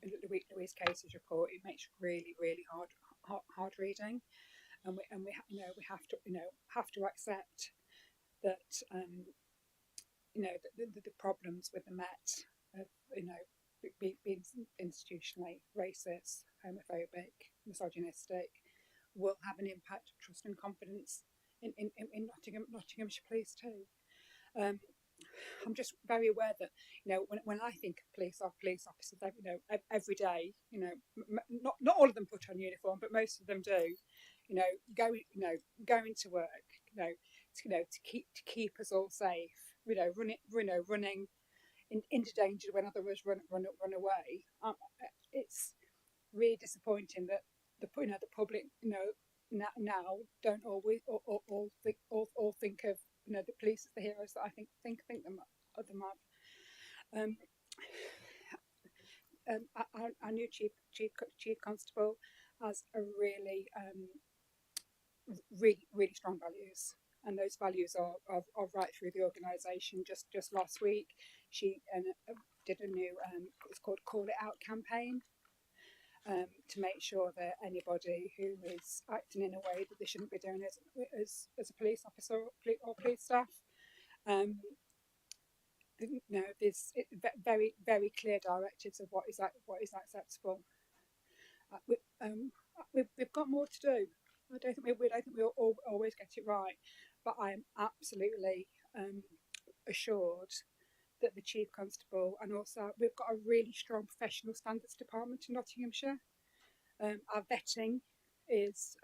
Louise Casey's report, it makes really, really hard reading, and we have to accept that the problems with the Met of being institutionally racist, homophobic, misogynistic will have an impact on trust and confidence in Nottinghamshire Police too. I'm just very aware that when I think of police officers, every day, not all of them put on uniform, but most of them do. Going to work, to keep us all safe. Running into danger when others run away. It's really disappointing that the public now don't always all think of the police as the heroes that I think them of. Our new chief constable has a really strong values, and those values are right through the organisation. Just last week, she did a new it's called Call It Out campaign. To make sure that anybody who is acting in a way that they shouldn't be doing as a police officer or police staff, there's very, very clear directives of what is acceptable. We've got more to do. I don't think we'll always get it right, but I am absolutely assured that the Chief Constable, and also we've got a really strong professional standards department in Nottinghamshire. Our vetting is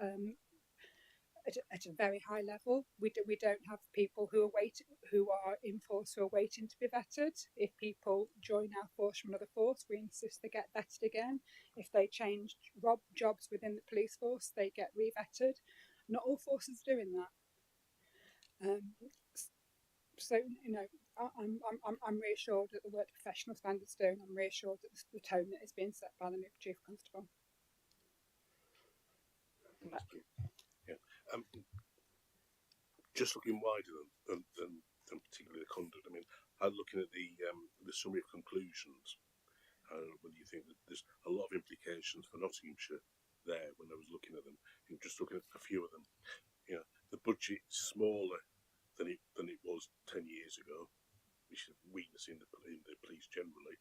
at a very high level. We don't have people who are in force who are waiting to be vetted. If people join our force from another force, we insist they get vetted again. If they change jobs within the police force, they get re-vetted. Not all forces are doing that. So I'm reassured that the work the professional standards doing. I'm reassured that the tone that is being set by the new chief constable. Yeah. Just looking wider than particularly the conduct. I mean, looking at the summary of conclusions. Whether you think that there's a lot of implications for Nottinghamshire there when I was looking at them, just looking at a few of them. You know, the budget's smaller than it was 10 years ago, which is a weakness in the police generally.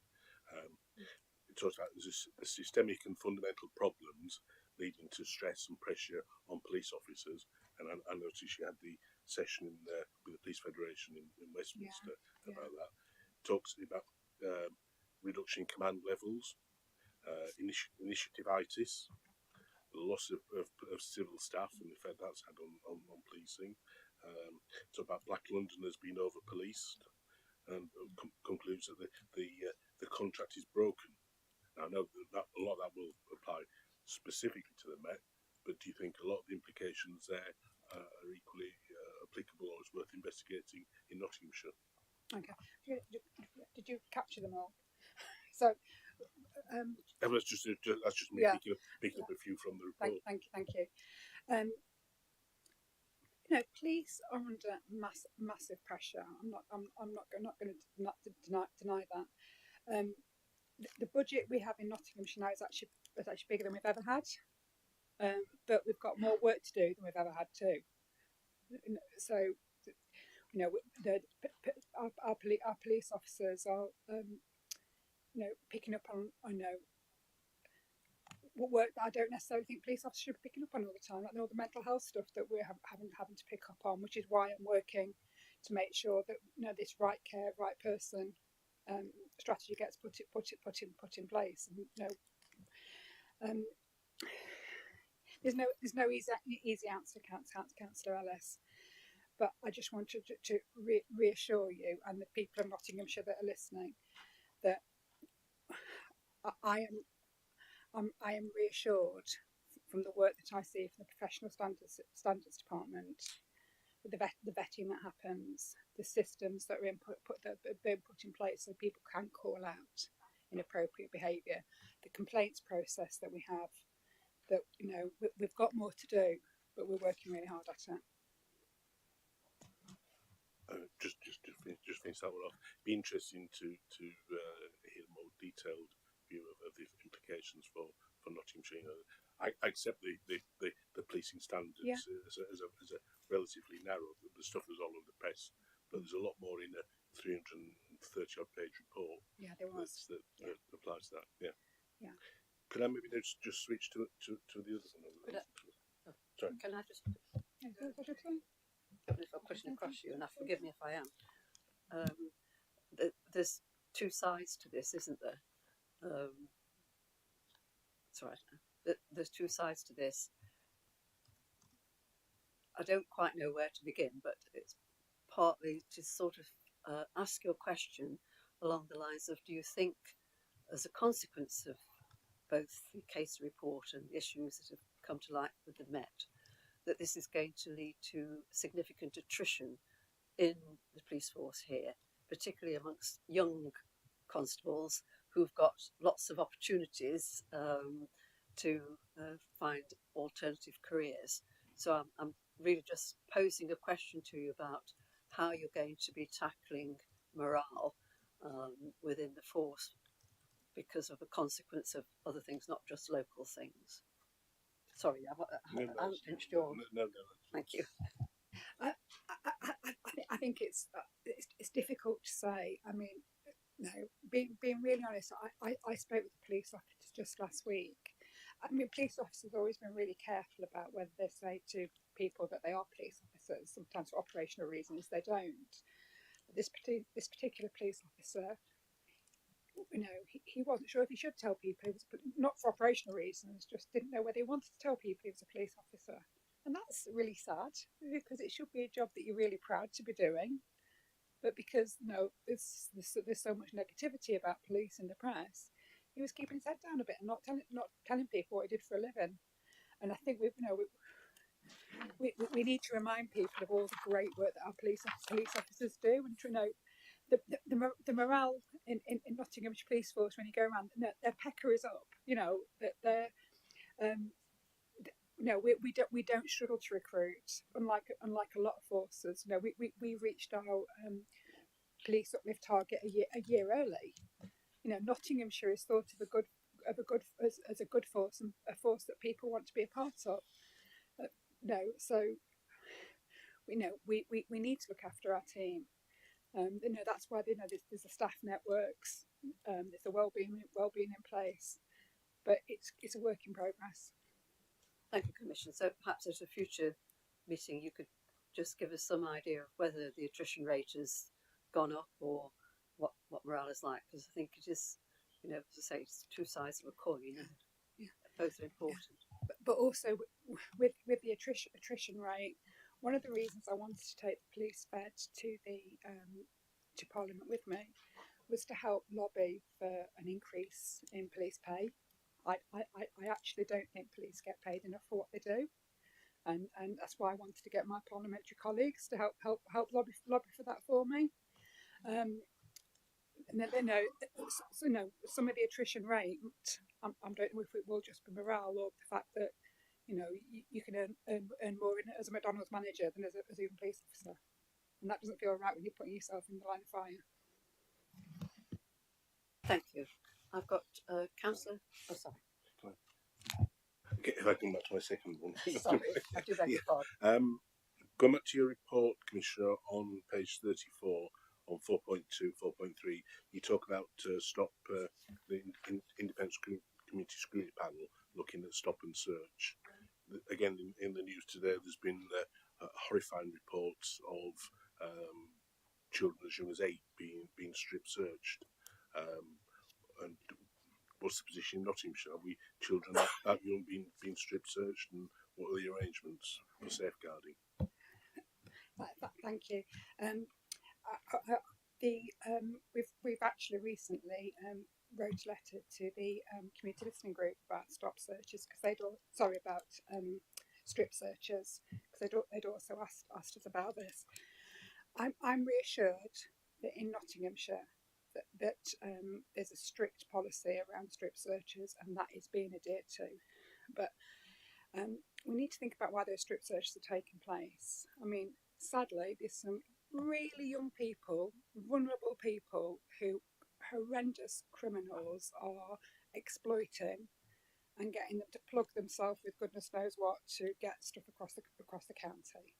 It talks about there's a systemic and fundamental problems leading to stress and pressure on police officers. And I noticed you had the session with the Police Federation in Westminster about that. Talks about reduction in command levels, initiative-itis, the loss of civil staff and the effect that's had on policing. Talk about Black Londoners being over-policed, and concludes that the contract is broken. Now, I know that a lot of that will apply specifically to the Met, but do you think a lot of the implications there are equally applicable or is worth investigating in Nottinghamshire? Okay. Did you capture them all? So that's just me picking up a few from the report. Thank you. Police are under massive pressure. I'm not going to deny that. The budget we have in Nottinghamshire now is actually bigger than we've ever had, but we've got more work to do than we've ever had too. So, our police officers are, picking up on work that I don't necessarily think police officers should be picking up on all the time, like all the mental health stuff that we're having to pick up on, which is why I'm working to make sure that this right care, right person strategy gets put in place. And there's no easy answer, Councillor Ellis. But I just wanted to reassure you and the people of Nottinghamshire that are listening that I am reassured from the work that I see from the professional standards department, with the vetting that happens, the systems that are being put in place so people can call out inappropriate behaviour, the complaints process that we have. That we've got more to do, but we're working really hard at it. Just finish that one off. Be interesting to hear a more detailed view of the implications for Nottinghamshire. I accept the policing standards as a relatively narrow. The stuff was all in the press, but there's a lot more in a 330 odd page report. Yeah, there was. That applies to that. Yeah. Yeah. Could I maybe just switch to the other one? Sorry. Can I just? If I'm pushing across you, and forgive me if I am. There's two sides to this, isn't there? It's all right. There's two sides to this. I don't quite know where to begin, but it's partly to sort of ask your question along the lines of, do you think, as a consequence of both the case report and the issues that have come to light with the Met, that this is going to lead to significant attrition in the police force here, particularly amongst young constables who've got lots of opportunities to find alternative careers. So I'm really just posing a question to you about how you're going to be tackling morale within the force because of a consequence of other things, not just local things. Sorry, I haven't pinched your. No. Thank you. I think it's difficult to say. I mean, being really honest, I spoke with the police officers just last week. I mean, police officers have always been really careful about whether they say to people that they are police officers. Sometimes for operational reasons they don't. This particular police officer, he wasn't sure if he should tell people. He was not for operational reasons, just didn't know whether he wanted to tell people he was a police officer. And that's really sad because it should be a job that you're really proud to be doing. But because there's so much negativity about police in the press, he was keeping his head down a bit and not telling people what he did for a living. And I think we need to remind people of all the great work that our police officers do, and the morale in Nottinghamshire Police Force, when you go around, their pecker is up. That they're we don't struggle to recruit, unlike a lot of forces. We reached our police uplift target a year early. Nottinghamshire is thought as a good force, and a force that people want to be a part of. So we need to look after our team. That's why there's the staff networks, there's the wellbeing in place, but it's a work in progress. Thank you, Commissioner. So perhaps at a future meeting you could just give us some idea of whether the attrition rate has gone up or what morale is like, because I think it is, as I say, it's two sides of a coin, and both are important. But also with the attrition rate, one of the reasons I wanted to take the police fed to Parliament with me was to help lobby for an increase in police pay. I actually don't think police get paid enough for what they do, and that's why I wanted to get my parliamentary colleagues to help lobby for that for me. And some of the attrition rate, I don't know if it will just be morale or the fact that you can earn more as a McDonald's manager than as a young police officer, and that doesn't feel right when you're putting yourself in the line of fire. Thank you. I've got Councillor. Oh, sorry. Okay, if I come back to my second one. Sorry, I do beg your pardon. Going back to your report, Commissioner, on page 34, on 4.2, 4.3, you talk about stop the independent community scrutiny panel looking at stop and search. Again, in the news today, there's been horrifying reports of children as young as 8 being strip searched. And what's the position in Nottinghamshire? Are we children that young being strip searched, and what are the arrangements for safeguarding? Thank you. We've actually recently wrote a letter to the community listening group about stop searches, because about strip searches, because they'd also asked us about this. I'm reassured that in Nottinghamshire that there's a strict policy around strip searches, and that is being adhered to. But we need to think about why those strip searches are taking place. I mean, sadly, there's some really young people, vulnerable people, who horrendous criminals are exploiting and getting them to plug themselves with goodness knows what to get stuff across the county.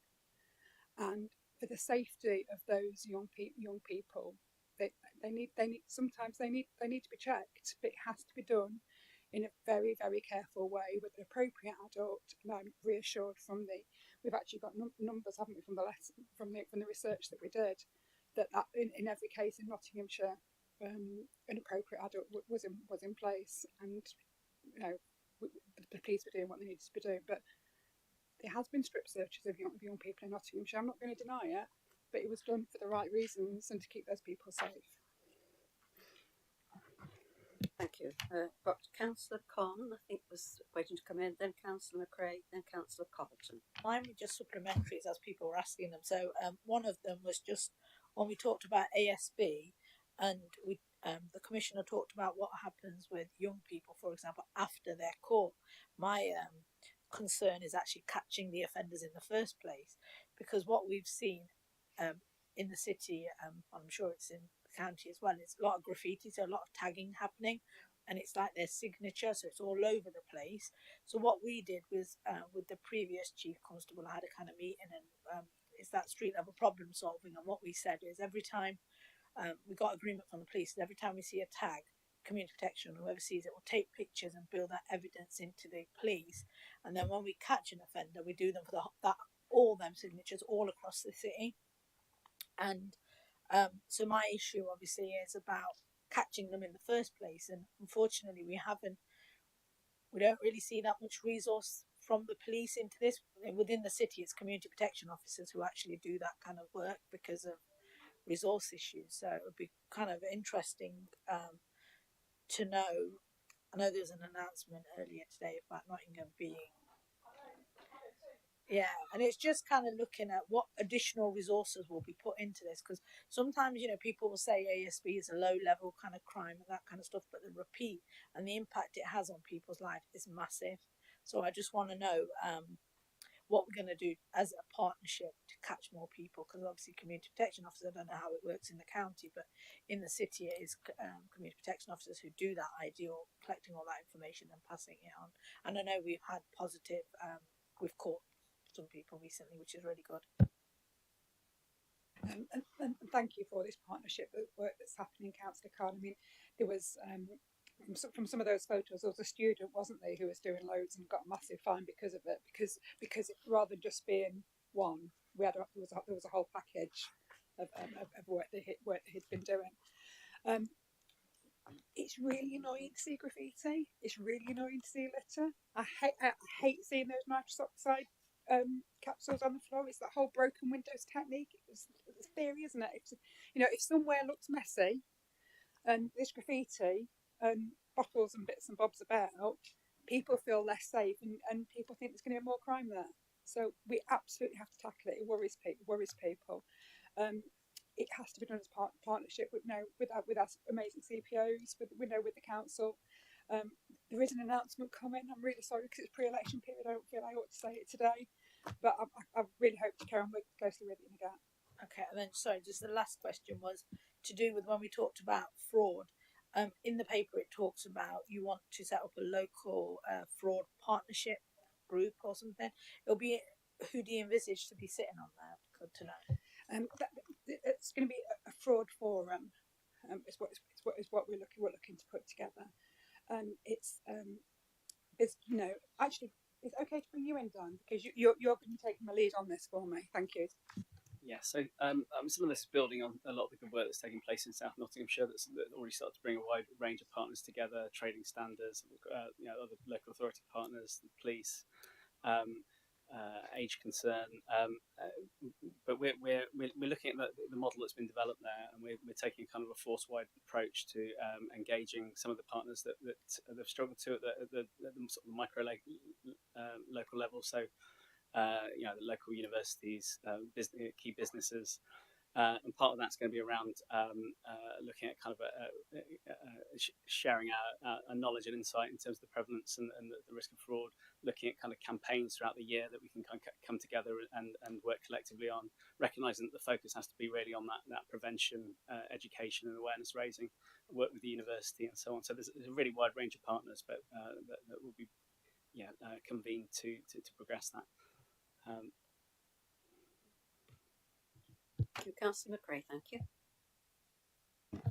And for the safety of those young people, they need sometimes they need to be checked, but it has to be done in a very, very careful way with an appropriate adult. And I'm reassured we've actually got numbers, haven't we, from the research that we did, that in every case in Nottinghamshire, an appropriate adult was in place, and the police were doing what they needed to be doing. But there has been strip searches of young people in Nottinghamshire. I'm not going to deny it, but it was done for the right reasons and to keep those people safe. Thank you. Got Councillor Con, I think, was waiting to come in, then Councillor McRae, then Councillor Carlton. Mine were just supplementaries as people were asking them. So one of them was just when we talked about ASB, and the Commissioner talked about what happens with young people, for example, after their court. My concern is actually catching the offenders in the first place, because what we've seen in the city, I'm sure it's in the county as well, is a lot of graffiti, so a lot of tagging happening, and it's like their signature, so it's all over the place. So what we did was, with the previous chief constable, I had a kind of meeting, and it's that street level problem solving, and what we said is every time we got agreement from the police, every time we see a tag, community protection, whoever sees it will take pictures and build that evidence into the police, and then when we catch an offender, we do them for all them signatures all across the city. And so my issue obviously is about catching them in the first place, and unfortunately we don't really see that much resource from the police into this? Within the city, it's community protection officers who actually do that kind of work because of resource issues. So it would be kind of interesting to know. I know there's an announcement earlier today about Nottingham being, yeah, and it's just kind of looking at what additional resources will be put into this, because sometimes, you know, people will say ASB is a low level kind of crime and that kind of stuff, but the repeat and the impact it has on people's life is massive. So I just want to know what we're going to do as a partnership to catch more people, because obviously community protection officers, I don't know how it works in the county, but in the city it is community protection officers who do that ideal, collecting all that information and passing it on. And I know we've had positive, we've caught some people recently, which is really good. And thank you for this partnership work that's happening in Councillor Khan. I mean, there was from some of those photos, there was a student, wasn't there, who was doing loads and got a massive fine because of it, because rather than just being one, there was a whole package of work that he'd been doing. It's really annoying to see graffiti. It's really annoying to see litter. I hate seeing those nitrous oxide capsules on the floor. It's that whole broken windows technique. It's theory, isn't it? You know, if somewhere looks messy and there's graffiti and bottles and bits and bobs about, people feel less safe and people think there's going to be more crime there. So we absolutely have to tackle it. It worries people. It has to be done as partnership with our amazing CPOs, with the council. There is an announcement coming. I'm really sorry because it's pre-election period. I don't feel I ought to say it today, but I really hope to carry on working closely with you, Nagat. Okay, and then sorry, just the last question was to do with when we talked about fraud. In the paper, it talks about you want to set up a local fraud partnership group or something. It'll be, who do you envisage to be sitting on there? Good to know. It's going to be a fraud forum. Is what we're looking to put together, and it's you know, actually it's okay to bring you in, Dan, because you're going to be taking the lead on this for me. Thank you. Yeah, so some of this is building on a lot of the good work that's taking place in South Nottinghamshire that already started to bring a wide range of partners together, trading standards, you know, other local authority partners, the police, age concern. But we're looking at the model that's been developed there, and we're taking kind of a force-wide approach to engaging some of the partners that they've struggled to at the sort of micro local level. So. You know, the local universities, key businesses, and part of that's going to be around looking at kind of sharing our knowledge and insight in terms of the prevalence and the risk of fraud, looking at kind of campaigns throughout the year that we can kind of come together and work collectively on, recognising that the focus has to be really on that prevention, education and awareness raising, work with the university and so on. So there's a really wide range of partners, but that will be convened to progress that. Councillor McRae, thank you.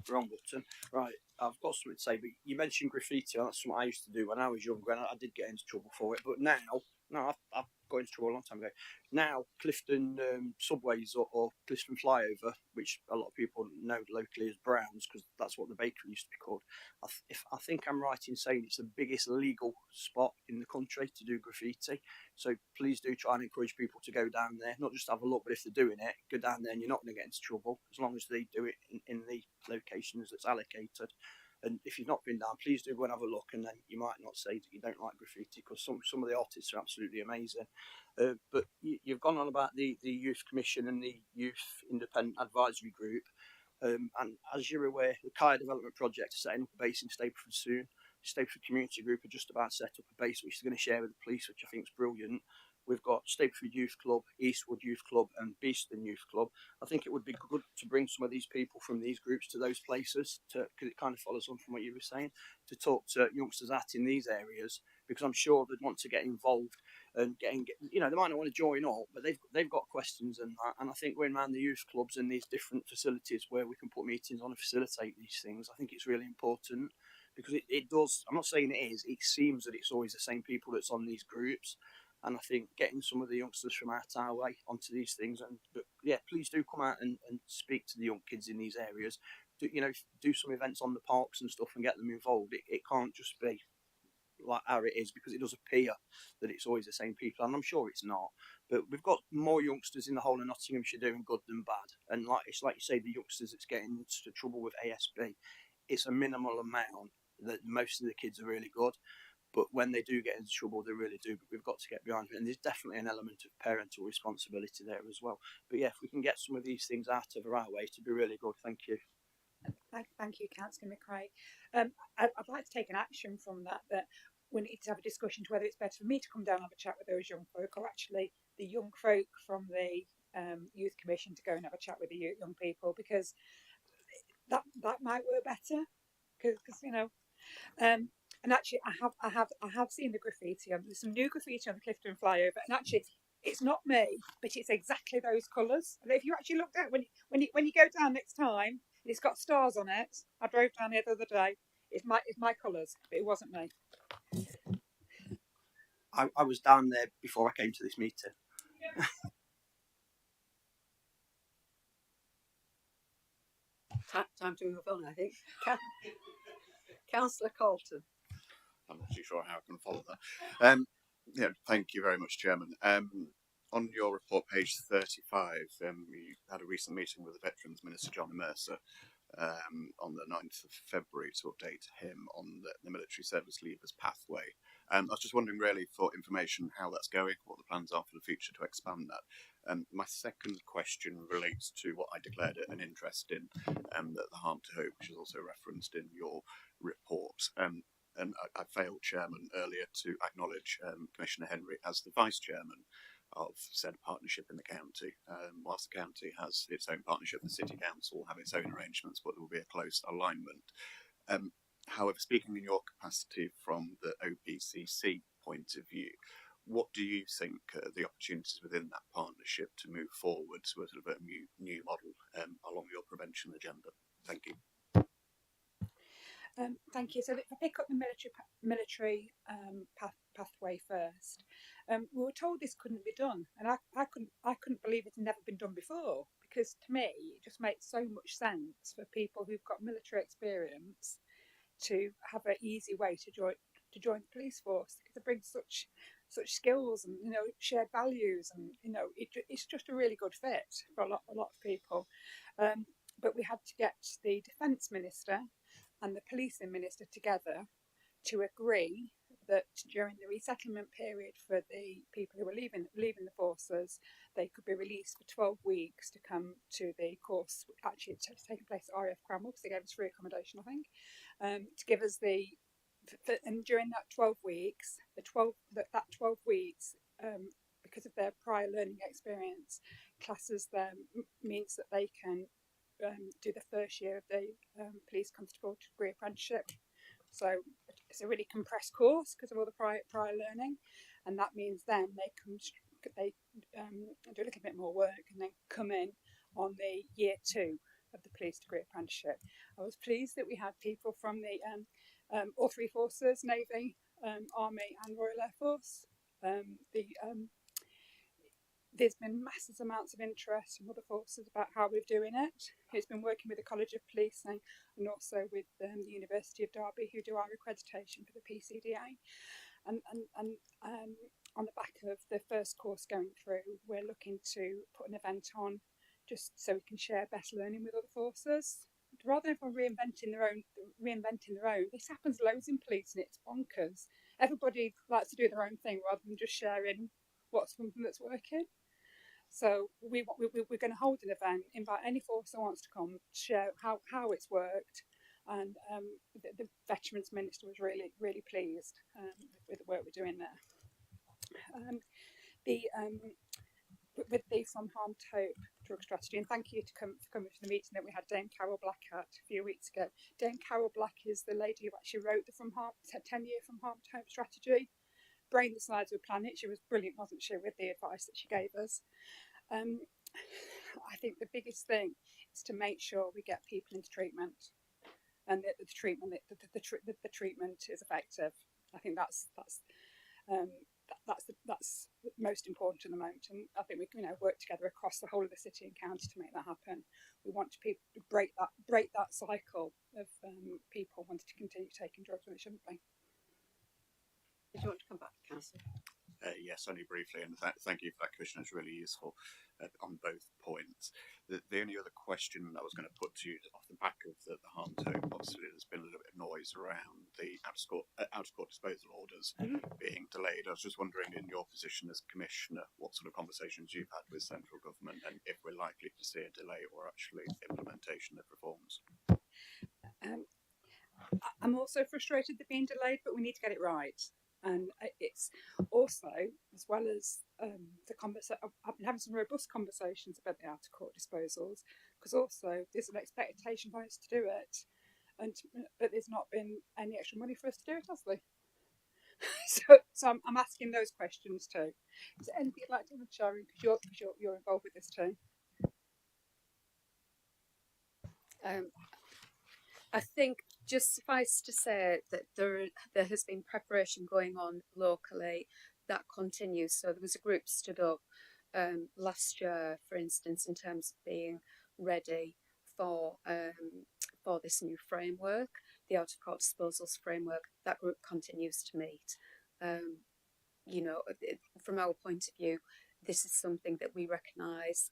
Wrong button. Right, I've got something to say, but you mentioned graffiti. That's something I used to do when I was younger, and I did get into trouble for it. But now, I've got into trouble a long time ago. Now, Clifton Subways or Clifton Flyover, which a lot of people know locally as Browns, because that's what the bakery used to be called. I think I'm right in saying it's the biggest legal spot in the country to do graffiti. So please do try and encourage people to go down there, not just have a look, but if they're doing it, go down there and you're not going to get into trouble, as long as they do it in the locations that's allocated. And if you've not been down, please do go and have a look, and then you might not say that you don't like graffiti, because some of the artists are absolutely amazing. But you've gone on about the Youth Commission and the Youth Independent Advisory Group. And as you're aware, the Kaya Development Project is setting up a base in Stapleford soon. Stapleford Community Group are just about to set up a base which is going to share with the police, which I think is brilliant. We've got Stapleford Youth Club, Eastwood Youth Club and Beeston Youth Club. I think it would be good to bring some of these people from these groups to those places, because it kind of follows on from what you were saying, to talk to youngsters in these areas, because I'm sure they'd want to get involved and you know, they might not want to join up, but they've got questions and that. And I think going around the youth clubs and these different facilities where we can put meetings on and facilitate these things, I think it's really important, because it does. I'm not saying it is. It seems that it's always the same people that's on these groups. And I think getting some of the youngsters from out our way onto these things, but yeah, please do come out and speak to the young kids in these areas. Do some events on the parks and stuff and get them involved. It can't just be like how it is, because it does appear that it's always the same people, and I'm sure it's not. But we've got more youngsters in the whole of Nottinghamshire doing good than bad, and it's like you say, the youngsters that's getting into trouble with ASB, it's a minimal amount. That most of the kids are really good, but when they do get into trouble, they really do. But we've got to get behind it, and there's definitely an element of parental responsibility there as well. But yeah, if we can get some of these things out of our way, to be really good. Thank you. Thank you, Councillor McRae. I'd like to take an action from that we need to have a discussion to whether it's better for me to come down and have a chat with those young folk, or actually the young folk from the youth commission to go and have a chat with the young people, because that might work better. Because and actually, I have seen the graffiti. There's some new graffiti on the Clifton flyover, and actually, it's not me, but it's exactly those colours. And if you actually look down when you go down next time, it's got stars on it. I drove down here the other day. It's my colours, but it wasn't me. I was down there before I came to this meeting. Time to move on, I think. Councillor Colton. I'm not too sure how I can follow that. Yeah, thank you very much, Chairman. On your report, page 35, you had a recent meeting with the Veterans Minister, John Mercer, on the 9th of February to update him on the military service leavers pathway. I was just wondering really for information how that's going, what the plans are for the future to expand that. My second question relates to what I declared an interest in, the harm to hope, which is also referenced in your report. And I failed, Chairman, earlier to acknowledge Commissioner Henry as the Vice Chairman of said partnership in the county. Whilst the county has its own partnership, the City Council will have its own arrangements, but there will be a close alignment. However, speaking in your capacity from the OPCC point of view, what do you think are the opportunities within that partnership to move forward to a sort of a new model along your prevention agenda? Thank you. Thank you. So if I pick up the military pathway first, we were told this couldn't be done, and I couldn't believe it had never been done before, because to me it just makes so much sense for people who've got military experience to have an easy way to join the police force, because it brings such skills and shared values, and it's just a really good fit for a lot of people. But we had to get the Defence Minister and the Policing Minister together to agree that during the resettlement period for the people who were leaving the forces, they could be released for 12 weeks to come to the course. Actually, it's taking place at RAF Cranwell, because they gave us free accommodation, I think, to give us and during that 12 weeks, that 12 weeks, because of their prior learning experience, classes them means that they can do the first year of the police constable degree apprenticeship. So it's a really compressed course because of all the prior learning, and that means then they do a little bit more work and then come in on the year 2 of the police degree apprenticeship. I was pleased that we had people from the all three forces, Navy, Army and Royal Air Force. There's been massive amounts of interest from other forces about how we're doing it. It's been working with the College of Policing and also with the University of Derby, who do our accreditation for the PCDA. And on the back of the first course going through, we're looking to put an event on just so we can share better learning with other forces. Rather than everyone reinventing their own, this happens loads in police and it's bonkers. Everybody likes to do their own thing rather than just sharing what's something that's working. So we're going to hold an event, invite any force that wants to come, share how it's worked, and the Veterans Minister was really pleased with the work we're doing there. With the From Harm to Hope drug strategy, and thank you for coming to the meeting that we had Dame Carol Black at a few weeks ago. Dame Carol Black is the lady who actually wrote the 10-year From Harm to Hope strategy. Brain the slides with Planet. She was brilliant, wasn't she, with the advice that she gave us. I think the biggest thing is to make sure we get people into treatment, and that the treatment is effective. I think that's most important at the moment, and I think we can work together across the whole of the city and county to make that happen. We want to break that cycle of people wanting to continue taking drugs when they shouldn't be. Did you want to come back, Councillor? Yes, only briefly, and thank you for that, Commissioner. It's really useful on both points. The only other question I was going to put to you off the back of the harm tone, obviously there's been a little bit of noise around the out-of-court disposal orders being delayed. I was just wondering, in your position as Commissioner, what sort of conversations you've had with central government, and if we're likely to see a delay or actually implementation of reforms. I'm also frustrated they're being delayed, but we need to get it right. And it's also, as well as the conversation, I've been having some robust conversations about the out-of-court disposals, because also there's an expectation for us to do it, but there's not been any extra money for us to do it, has there? so I'm asking those questions too. Is there anything you'd like to add, Sharon? Because you're involved with this too. I think just suffice to say that there has been preparation going on locally that continues. So there was a group stood up last year, for instance, in terms of being ready for this new framework, the out of court disposals framework. That group continues to meet. You know, from our point of view, this is something that we recognise.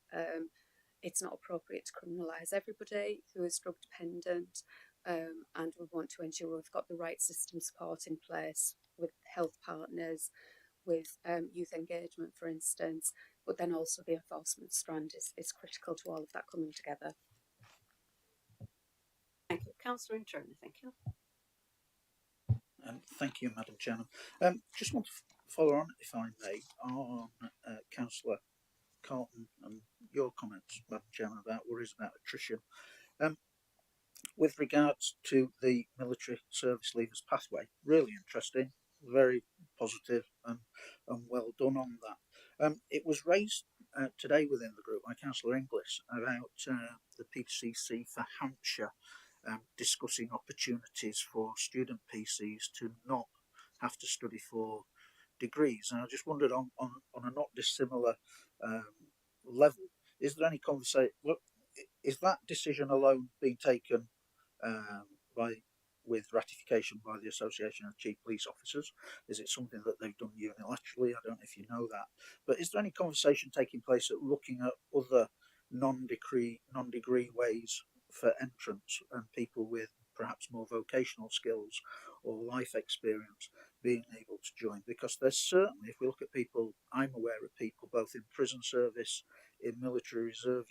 It's not appropriate to criminalise everybody who is drug dependent. And we want to ensure we've got the right system support in place with health partners, with youth engagement, for instance, but then also the enforcement strand is critical to all of that coming together. Thank you. Councillor Introna, thank you. Thank you, Madam Chairman. Just want to follow on, if I may, on Councillor Carlton and your comments, Madam Chairman, about worries about attrition. With regards to the military service leavers pathway, really interesting, very positive and well done on that. It was raised today within the group by Councillor Inglis about the PCC for Hampshire discussing opportunities for student PCs to not have to study for degrees. And I just wondered on a not dissimilar level, is there any conversation? Well, is that decision alone being taken with ratification by the Association of Chief Police Officers? Is it something that they've done unilaterally? I don't know if you know that. But is there any conversation taking place at looking at other non-degree ways for entrance and people with perhaps more vocational skills or life experience being able to join? Because there's certainly, if we look at people, I'm aware of people both in prison service, in military reserve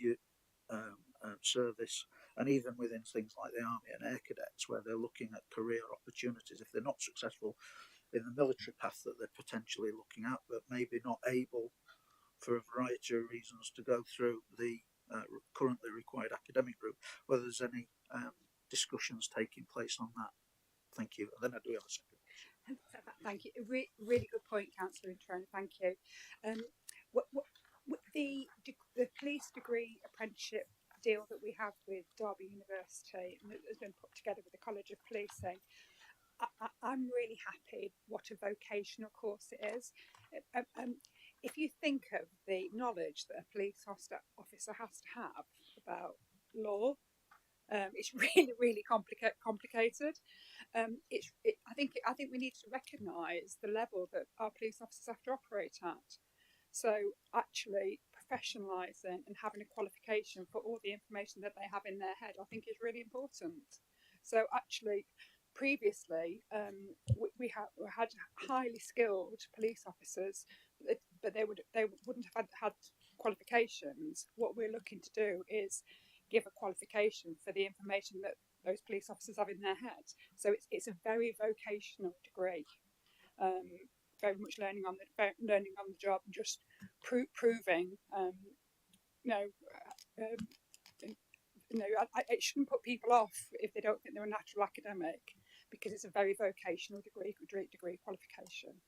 service, and even within things like the Army and Air Cadets, where they're looking at career opportunities if they're not successful in the military path that they're potentially looking at, but maybe not able for a variety of reasons to go through the currently required academic route, whether there's any discussions taking place on that. Thank you. And then I do have a second. Thank you. Really good point, Councillor Introna. Thank you. The police degree apprenticeship deal that we have with Derby University and that has been put together with the College of Policing, I'm really happy what a vocational course it is. If you think of the knowledge that a police officer has to have about law, it's really complicated. I think we need to recognise the level that our police officers have to operate at. So actually professionalising and having a qualification for all the information that they have in their head, I think is really important. So actually, previously, we had highly skilled police officers, but they wouldn't have had qualifications. What we're looking to do is give a qualification for the information that those police officers have in their head. So it's a very vocational degree. Very much learning on the job and just proving. It shouldn't put people off if they don't think they're a natural academic, because it's a very vocational degree qualification.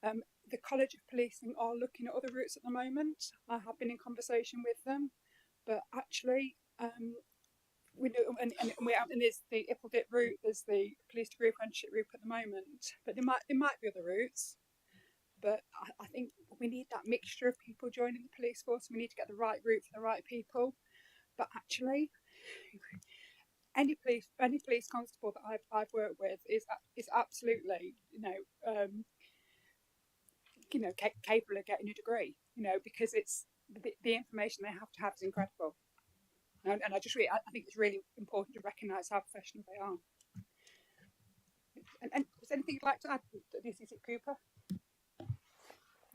The College of Policing are looking at other routes at the moment. I have been in conversation with them, but actually. We do, and there's the Ipledit route, there's the police degree apprenticeship route at the moment, but there might be other routes. But I think we need that mixture of people joining the police force. We need to get the right route for the right people. But actually, any police constable that I've worked with is absolutely, capable of getting a degree, because it's the information they have to have is incredible. And I think it's really important to recognise how professional they are. And was anything you'd like to add, Cooper?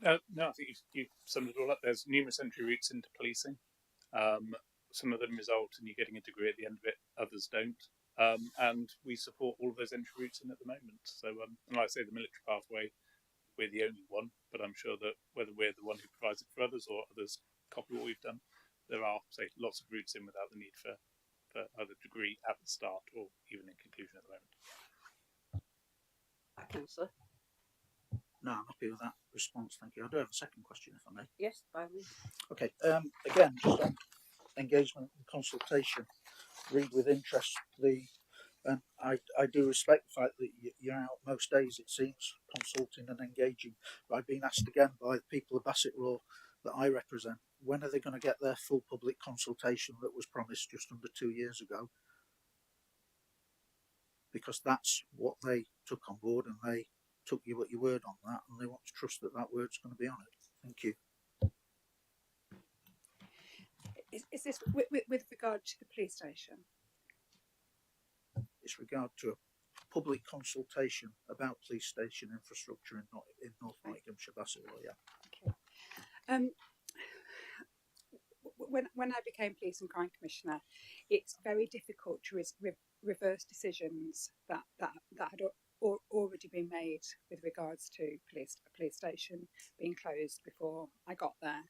No, I think you summed it all up. There's numerous entry routes into policing. Some of them result in you getting a degree at the end of it, others don't. And we support all of those entry routes in at the moment. So, and like I say, the military pathway, we're the only one, but I'm sure that whether we're the one who provides it for others or others copy what we've done, there are, say, lots of routes in without the need for either degree at the start or even in conclusion at the moment. Councillor? No, I'm happy with that response, thank you. I do have a second question, if I may. Yes, by all means. Okay, again, just on engagement and consultation, read with interest and I do respect the fact that you're out most days, it seems, consulting and engaging. But I've been asked again by the people of Bassett Law that I represent, when are they going to get their full public consultation that was promised just under 2 years ago? Because that's what they took on board, and they took you at your word on that, and they want to trust that that word's going to be on it. Thank you. Is this with regard to the police station? It's regard to a public consultation about police station infrastructure in North Nottinghamshire, Bassett Law, yeah. Okay. When I became Police and Crime Commissioner, it's very difficult to reverse decisions that had already been made with regards to a police station being closed before I got there.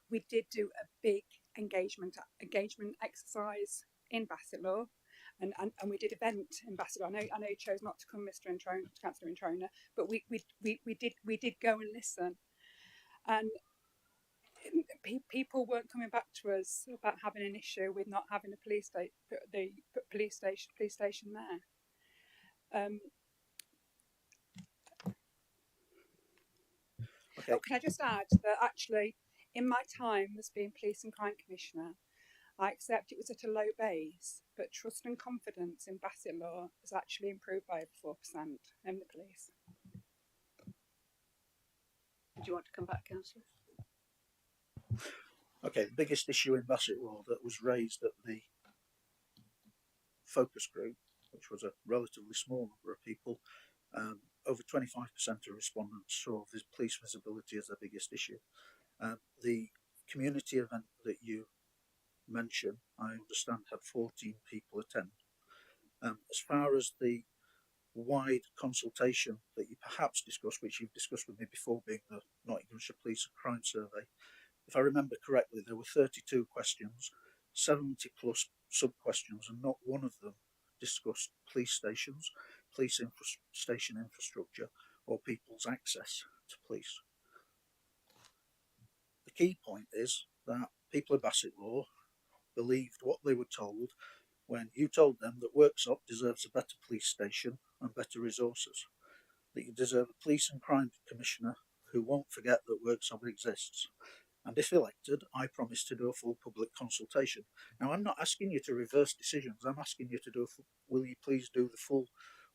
We did do a big engagement exercise in Bassett Law, and we did event in Bassett Law. I know you chose not to come, Councillor Introna, but we did go and listen, and people weren't coming back to us about having an issue with not having a police station there. Okay. Oh, can I just add that actually, in my time as being Police and Crime Commissioner, I accept it was at a low base, but trust and confidence in Bassett Law has actually improved by over 4% in the police. Do you want to come back, Councillor? Okay, the biggest issue in Bassett Law that was raised at the focus group, which was a relatively small number of people, over 25% of respondents saw this police visibility as their biggest issue. The community event that you mentioned, I understand, had 14 people attend. As far as the wide consultation that you perhaps discussed, which you've discussed with me before, being the Nottinghamshire Police and Crime Survey, if I remember correctly, there were 32 questions, 70 plus sub-questions, and not one of them discussed police stations, station infrastructure, or people's access to police. The key point is that people of Bassett Law believed what they were told when you told them that Worksop deserves a better police station and better resources, that you deserve a police and crime commissioner who won't forget that Worksop exists. And if elected, I promise to do a full public consultation. Now, I'm not asking you to reverse decisions. I'm asking you to do will you please do the full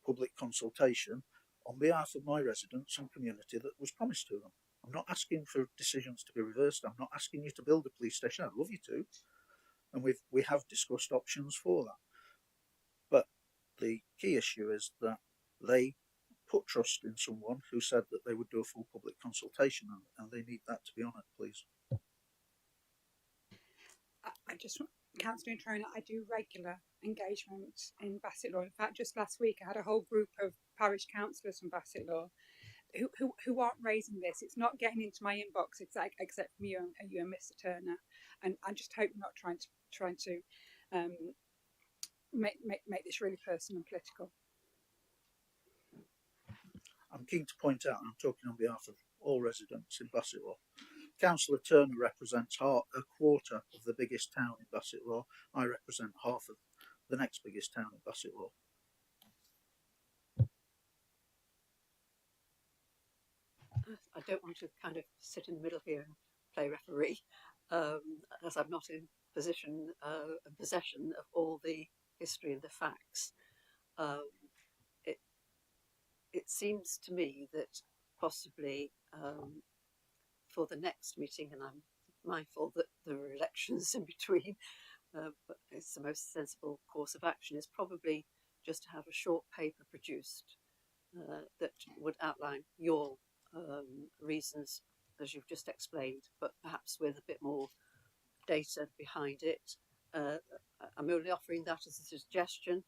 public consultation on behalf of my residents and community that was promised to them. I'm not asking for decisions to be reversed. I'm not asking you to build a police station. I'd love you to. And we have discussed options for that. But the key issue is that they put trust in someone who said that they would do a full public consultation, and they need that to be honoured, please. Councillor Introna, I do regular engagement in Bassett Law. In fact, just last week I had a whole group of parish councillors from Bassett Law who aren't raising this. It's not getting into my inbox except from you and Mr. Turner. And I just hope you're not trying to make this really personal and political. I'm keen to point out, and I'm talking on behalf of all residents in Bassett Law, Councillor Turner represents a quarter of the biggest town in Bassett Law. I represent half of the next biggest town in Bassett Law. I don't want to kind of sit in the middle here and play referee, as I'm not in possession of all the history and the facts. It seems to me that possibly for the next meeting, and I'm mindful that there are elections in between, but it's the most sensible course of action is probably just to have a short paper produced that would outline your reasons as you've just explained, but perhaps with a bit more data behind it. I'm only offering that as a suggestion.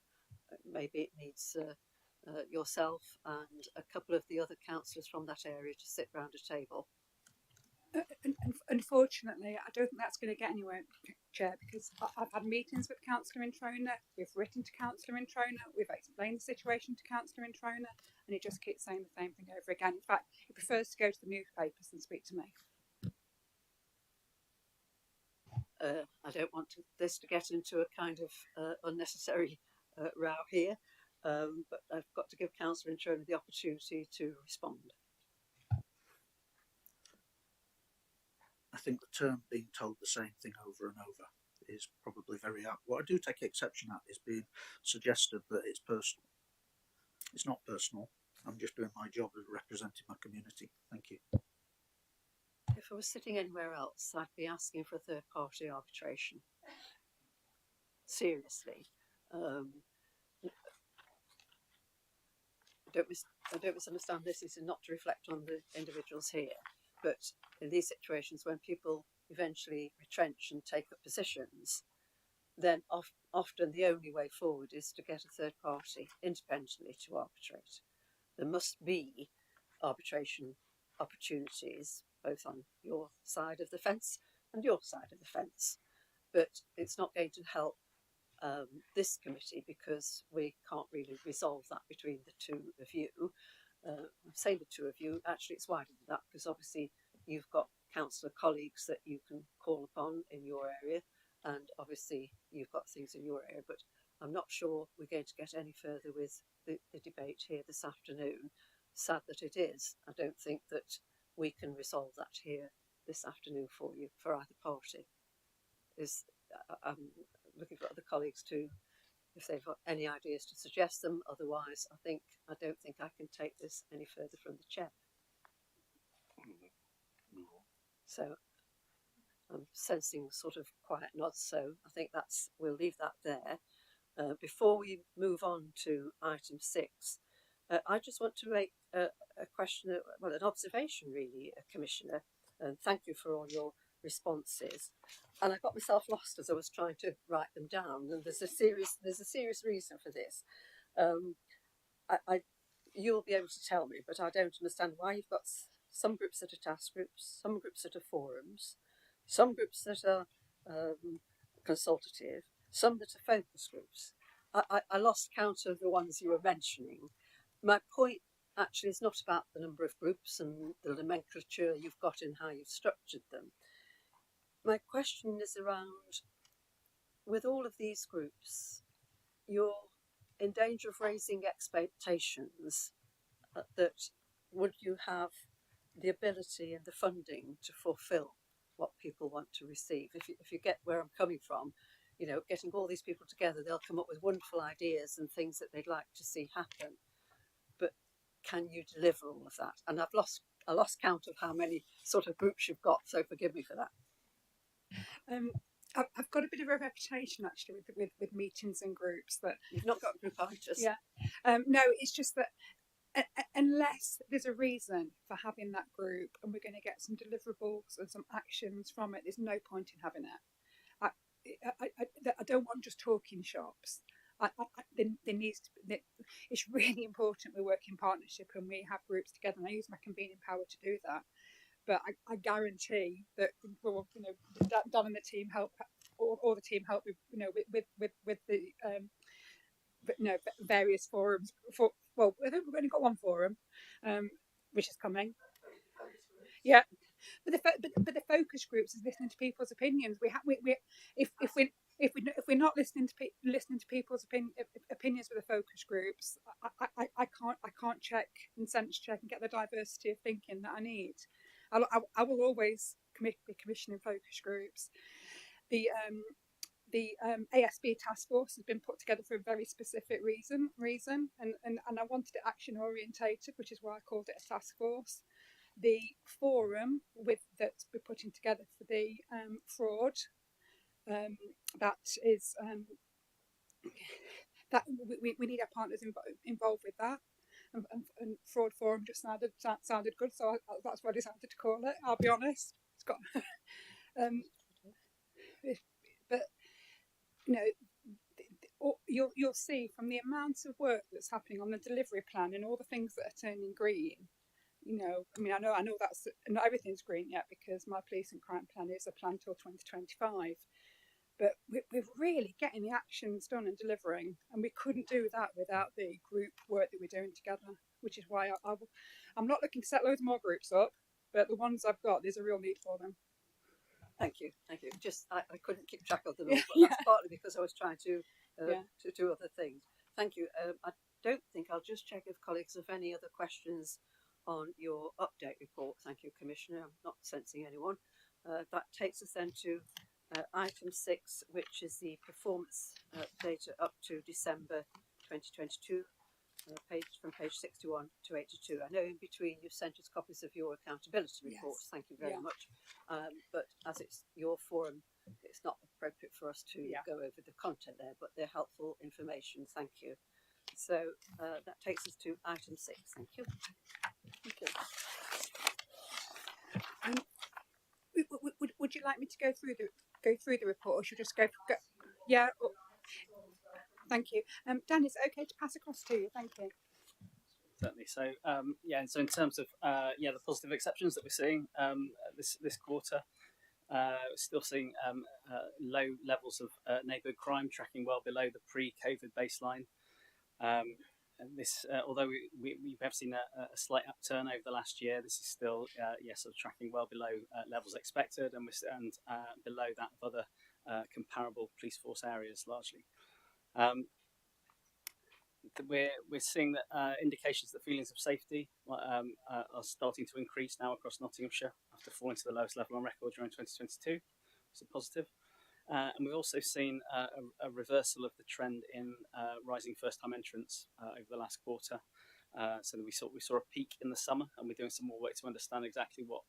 Maybe it needs yourself and a couple of the other councillors from that area to sit round a table. Unfortunately, I don't think that's going to get anywhere, Chair, because I've had meetings with Councillor Introna, we've written to Councillor Introna, we've explained the situation to Councillor Introna, and he just keeps saying the same thing over again. In fact, he prefers to go to the newspapers than speak to me. I don't want this to get into a kind of unnecessary row here, but I've got to give Councillor Introna the opportunity to respond. I think the term being told the same thing over and over is probably very apt. What I do take exception at is being suggested that it's personal. It's not personal. I'm just doing my job of representing my community. Thank you. If I was sitting anywhere else, I'd be asking for a third-party arbitration. Seriously. I don't misunderstand this. This is not to reflect on the individuals here, but in these situations when people eventually retrench and take up positions, then often the only way forward is to get a third party independently to arbitrate. There must be arbitration opportunities both on your side of the fence and your side of the fence, but it's not going to help this committee because we can't really resolve that between the two of you. I'm saying the two of you, actually it's wider than that because obviously you've got councillor colleagues that you can call upon in your area, and obviously you've got things in your area, but I'm not sure we're going to get any further with the debate here this afternoon. Sad that it is. I don't think that we can resolve that here this afternoon for you, for either party. I'm looking for other colleagues too, if they've got any ideas to suggest them. Otherwise, I don't think I can take this any further from the chair. So I'm sensing sort of quiet nods, so I think we'll leave that there. Before we move on to item 6, I just want to make a question, well, an observation really, Commissioner, and thank you for all your responses. And I got myself lost as I was trying to write them down, and there's a serious reason for this. You'll be able to tell me, but I don't understand why you've got some groups that are task groups, some groups that are forums, some groups that are consultative, some that are focus groups. I lost count of the ones you were mentioning. My point actually is not about the number of groups and the nomenclature you've got and how you've structured them. My question is around, with all of these groups, you're in danger of raising expectations that would you have the ability and the funding to fulfil what people want to receive? If you get where I'm coming from, you know, getting all these people together, they'll come up with wonderful ideas and things that they'd like to see happen. But can you deliver all of that? And I lost count of how many sort of groups you've got, so forgive me for that. I've got a bit of a reputation actually with meetings and groups that you've not got groupitis. Yeah, no, it's just that unless there's a reason for having that group and we're going to get some deliverables and some actions from it, there's no point in having it. I don't want just talking shops. There needs to be, it's really important we work in partnership and we have groups together, and I use my convening power to do that. But I guarantee that, well, you know, Dan and the team help, or the team help with, you know, with the you know, various forums. Well, I think we've only got one forum, which is coming. Yeah, but the focus groups is listening to people's opinions. If we're not listening to people's opinions with the focus groups, I can't check and sense check and get the diversity of thinking that I need. I will always be commissioning focus groups. The ASB task force has been put together for a very specific reason, and I wanted it action orientated, which is why I called it a task force. the forum that we're putting together for the fraud. That is that we need our partners involved with that. And fraud forum just sounded good, so that's what I decided to call it. I'll be honest, it's got but you know, you'll see from the amount of work that's happening on the delivery plan and all the things that are turning green. You know, I mean, I know that's not everything's green yet, because my police and crime plan is a plan till 2025. But we're really getting the actions done and delivering, and we couldn't do that without the group work that we're doing together, which is why I'm not looking to set loads more groups up, but the ones I've got, there's a real need for them. Thank you. Just I couldn't keep track of them all, but that's partly because I was trying to do other things. Thank you. I don't think, I'll just check if colleagues have any other questions on your update report. Thank you, Commissioner. I'm not sensing anyone. That takes us then to item 6, which is the performance data up to December 2022, from page 61 to 82. I know in between you've sent us copies of your accountability reports. Thank you very much. But as it's your forum, it's not appropriate for us to go over the content there, but they're helpful information. Thank you. So that takes us to item 6. Thank you. Okay. Would you like me to go through the report, or should we just go? Yeah. Thank you. Dan, is it okay to pass across to you? Thank you. Certainly. So so in terms of the positive exceptions that we're seeing this quarter, we're still seeing low levels of neighbourhood crime, tracking well below the pre-COVID baseline. And this, although we have seen a slight upturn over the last year, this is still sort of tracking well below levels expected, and below that of other comparable police force areas largely. We're seeing that indications that feelings of safety are starting to increase now across Nottinghamshire after falling to the lowest level on record during 2022. So positive. And we've also seen a reversal of the trend in rising first-time entrants over the last quarter. So that we saw a peak in the summer, and we're doing some more work to understand exactly what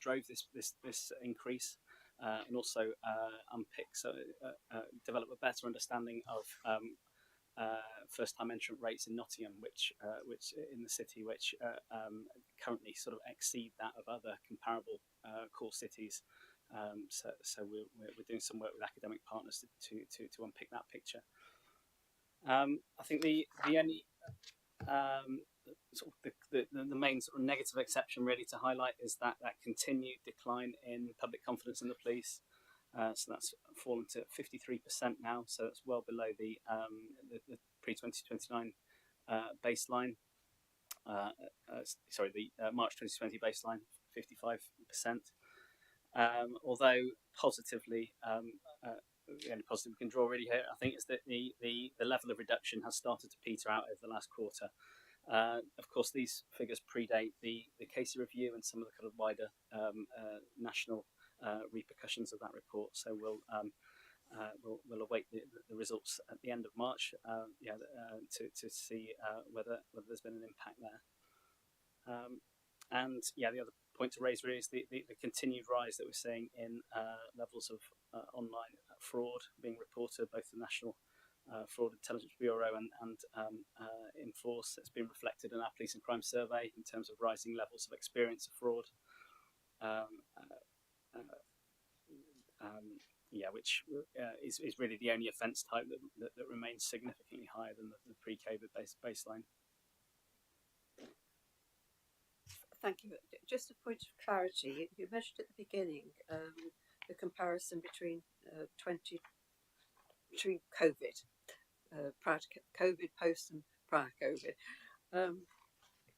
drove this increase, and also develop a better understanding of first-time entrant rates in Nottingham, which in the city, which currently sort of exceed that of other comparable core cities. So we're doing some work with academic partners to unpick that picture. I think the only the main sort of negative exception really to highlight is that continued decline in public confidence in the police. So that's fallen to 53% now. So that's well below the pre-2029 baseline. The March 2020 baseline, 55%. Although positively, the only positive we can draw really here, I think, is that the level of reduction has started to peter out over the last quarter. Of course, these figures predate the Casey review and some of the kind of wider national repercussions of that report. So we'll await the results at the end of March, to see whether there's been an impact there. And the other point to raise really is the continued rise that we're seeing in levels of online fraud being reported, both the National Fraud Intelligence Bureau and Enforce. It's been reflected in our police and crime survey in terms of rising levels of experience of fraud. Which is really the only offence type that remains significantly higher than the pre-COVID baseline. Thank you. Just a point of clarity. You mentioned at the beginning the comparison between COVID, prior to COVID, post and prior COVID.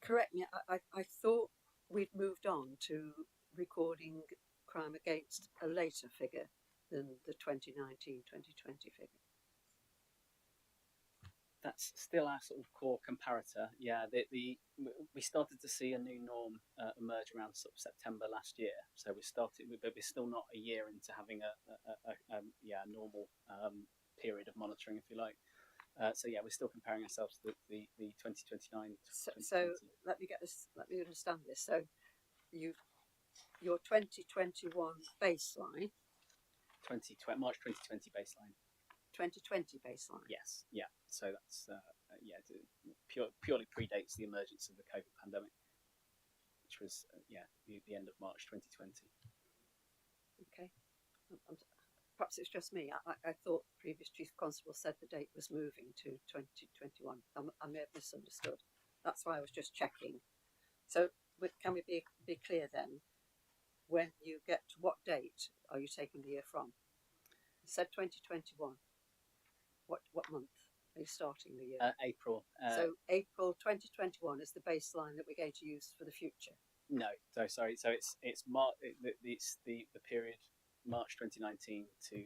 Correct me. I thought we'd moved on to recording crime against a later figure than the 2019-2020 figure. That's still our sort of core comparator. We started to see a new norm emerge around sort of September last year. So but we're still not a year into having a normal period of monitoring, if you like. So yeah, we're still comparing ourselves to the 2029. So let me get this. Let me understand this. So your 2021 baseline. March 2020 baseline. 2020 baseline. Yes. Yeah. So that's purely predates the emergence of the COVID pandemic, which was the end of March 2020. Okay. Perhaps it's just me. I thought the previous chief constable said the date was moving to 2021. I may have misunderstood. That's why I was just checking. So can we be clear then? When you get to what date are you taking the year from? You said 2021. What month are you starting the year? April. So April 2021 is the baseline that we're going to use for the future. No, so sorry. So it's the period March 2019 to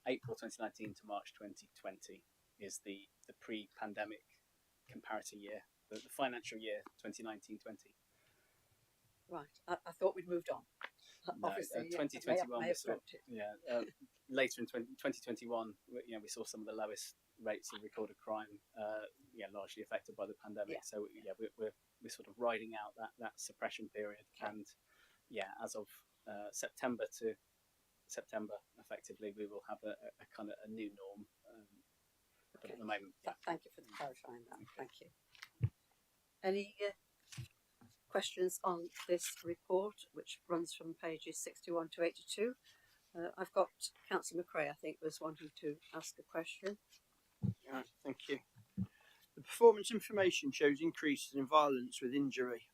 April 2019 to March 2020 is the pre-pandemic comparator year, the financial year 2019-20. Right. I thought we'd moved on. No, Obviously, 2021. Later in 2021, we saw some of the lowest rates of recorded crime, largely affected by the pandemic. Yeah. So we're sort of riding out that suppression period, and as of September to September, effectively, we will have a kind of a new norm. But at the moment, thank you for clarifying that. Thank you. Any questions on this report, which runs from pages 61 to 82? I've got Councillor McRae, I think, was wanting to ask a question. Right, thank you. The performance information shows increases in violence with injury,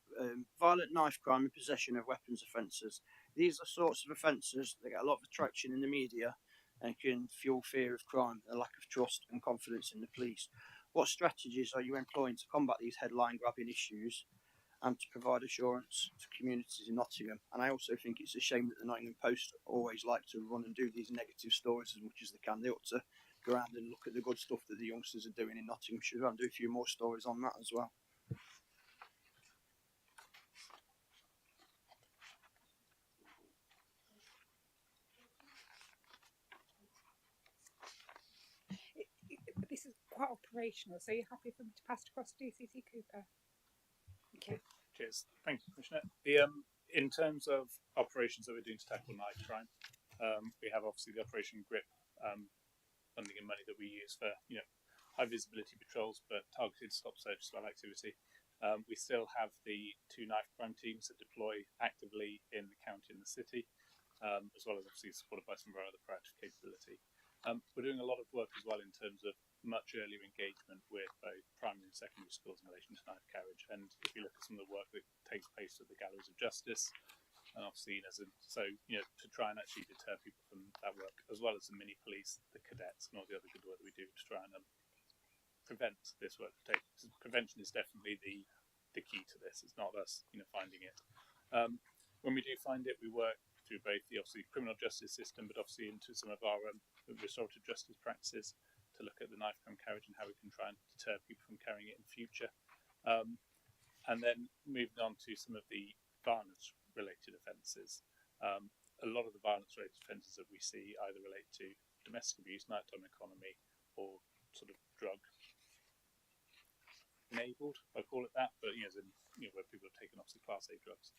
violent knife crime and possession of weapons offences. These are sorts of offences that get a lot of attraction in the media and can fuel fear of crime, a lack of trust and confidence in the police. What strategies are you employing to combat these headline-grabbing issues and to provide assurance to communities in Nottingham? And I also think it's a shame that the Nottingham Post always like to run and do these negative stories as much as they can. They ought to go around and look at the good stuff that the youngsters are doing in Nottinghamshire and do a few more stories on that as well. This is quite operational, so you're happy for me to pass it across to DCC Cooper? Thank you. Cheers. Thank you, Commissioner. In terms of operations that we're doing to tackle knife crime, we have obviously the Operation GRIP funding and money that we use for high visibility patrols, but targeted stop search style activity. We still have the 2 knife crime teams that deploy actively in the county and the city, as well as obviously supported by some of our other proactive capability. We're doing a lot of work as well in terms of much earlier engagement with both primary and secondary schools in relation to knife carriage. And if you look at some of the work that takes place at the Galleries of Justice, and obviously to try and actually deter people from that work, as well as the mini police, the cadets, and all the other good work that we do to try and prevent this work. Prevention is definitely the key to this. It's not us finding it. When we do find it, we work through both the obviously criminal justice system, but obviously into some of our restorative justice practices to look at the knife crime carriage and how we can try and deter people from carrying it in future. And then moving on to some of the violence-related offences. A lot of the violence-related offences that we see either relate to domestic abuse, nighttime economy, or sort of drug-enabled, if I call it that, but where people have taken obviously Class A drugs.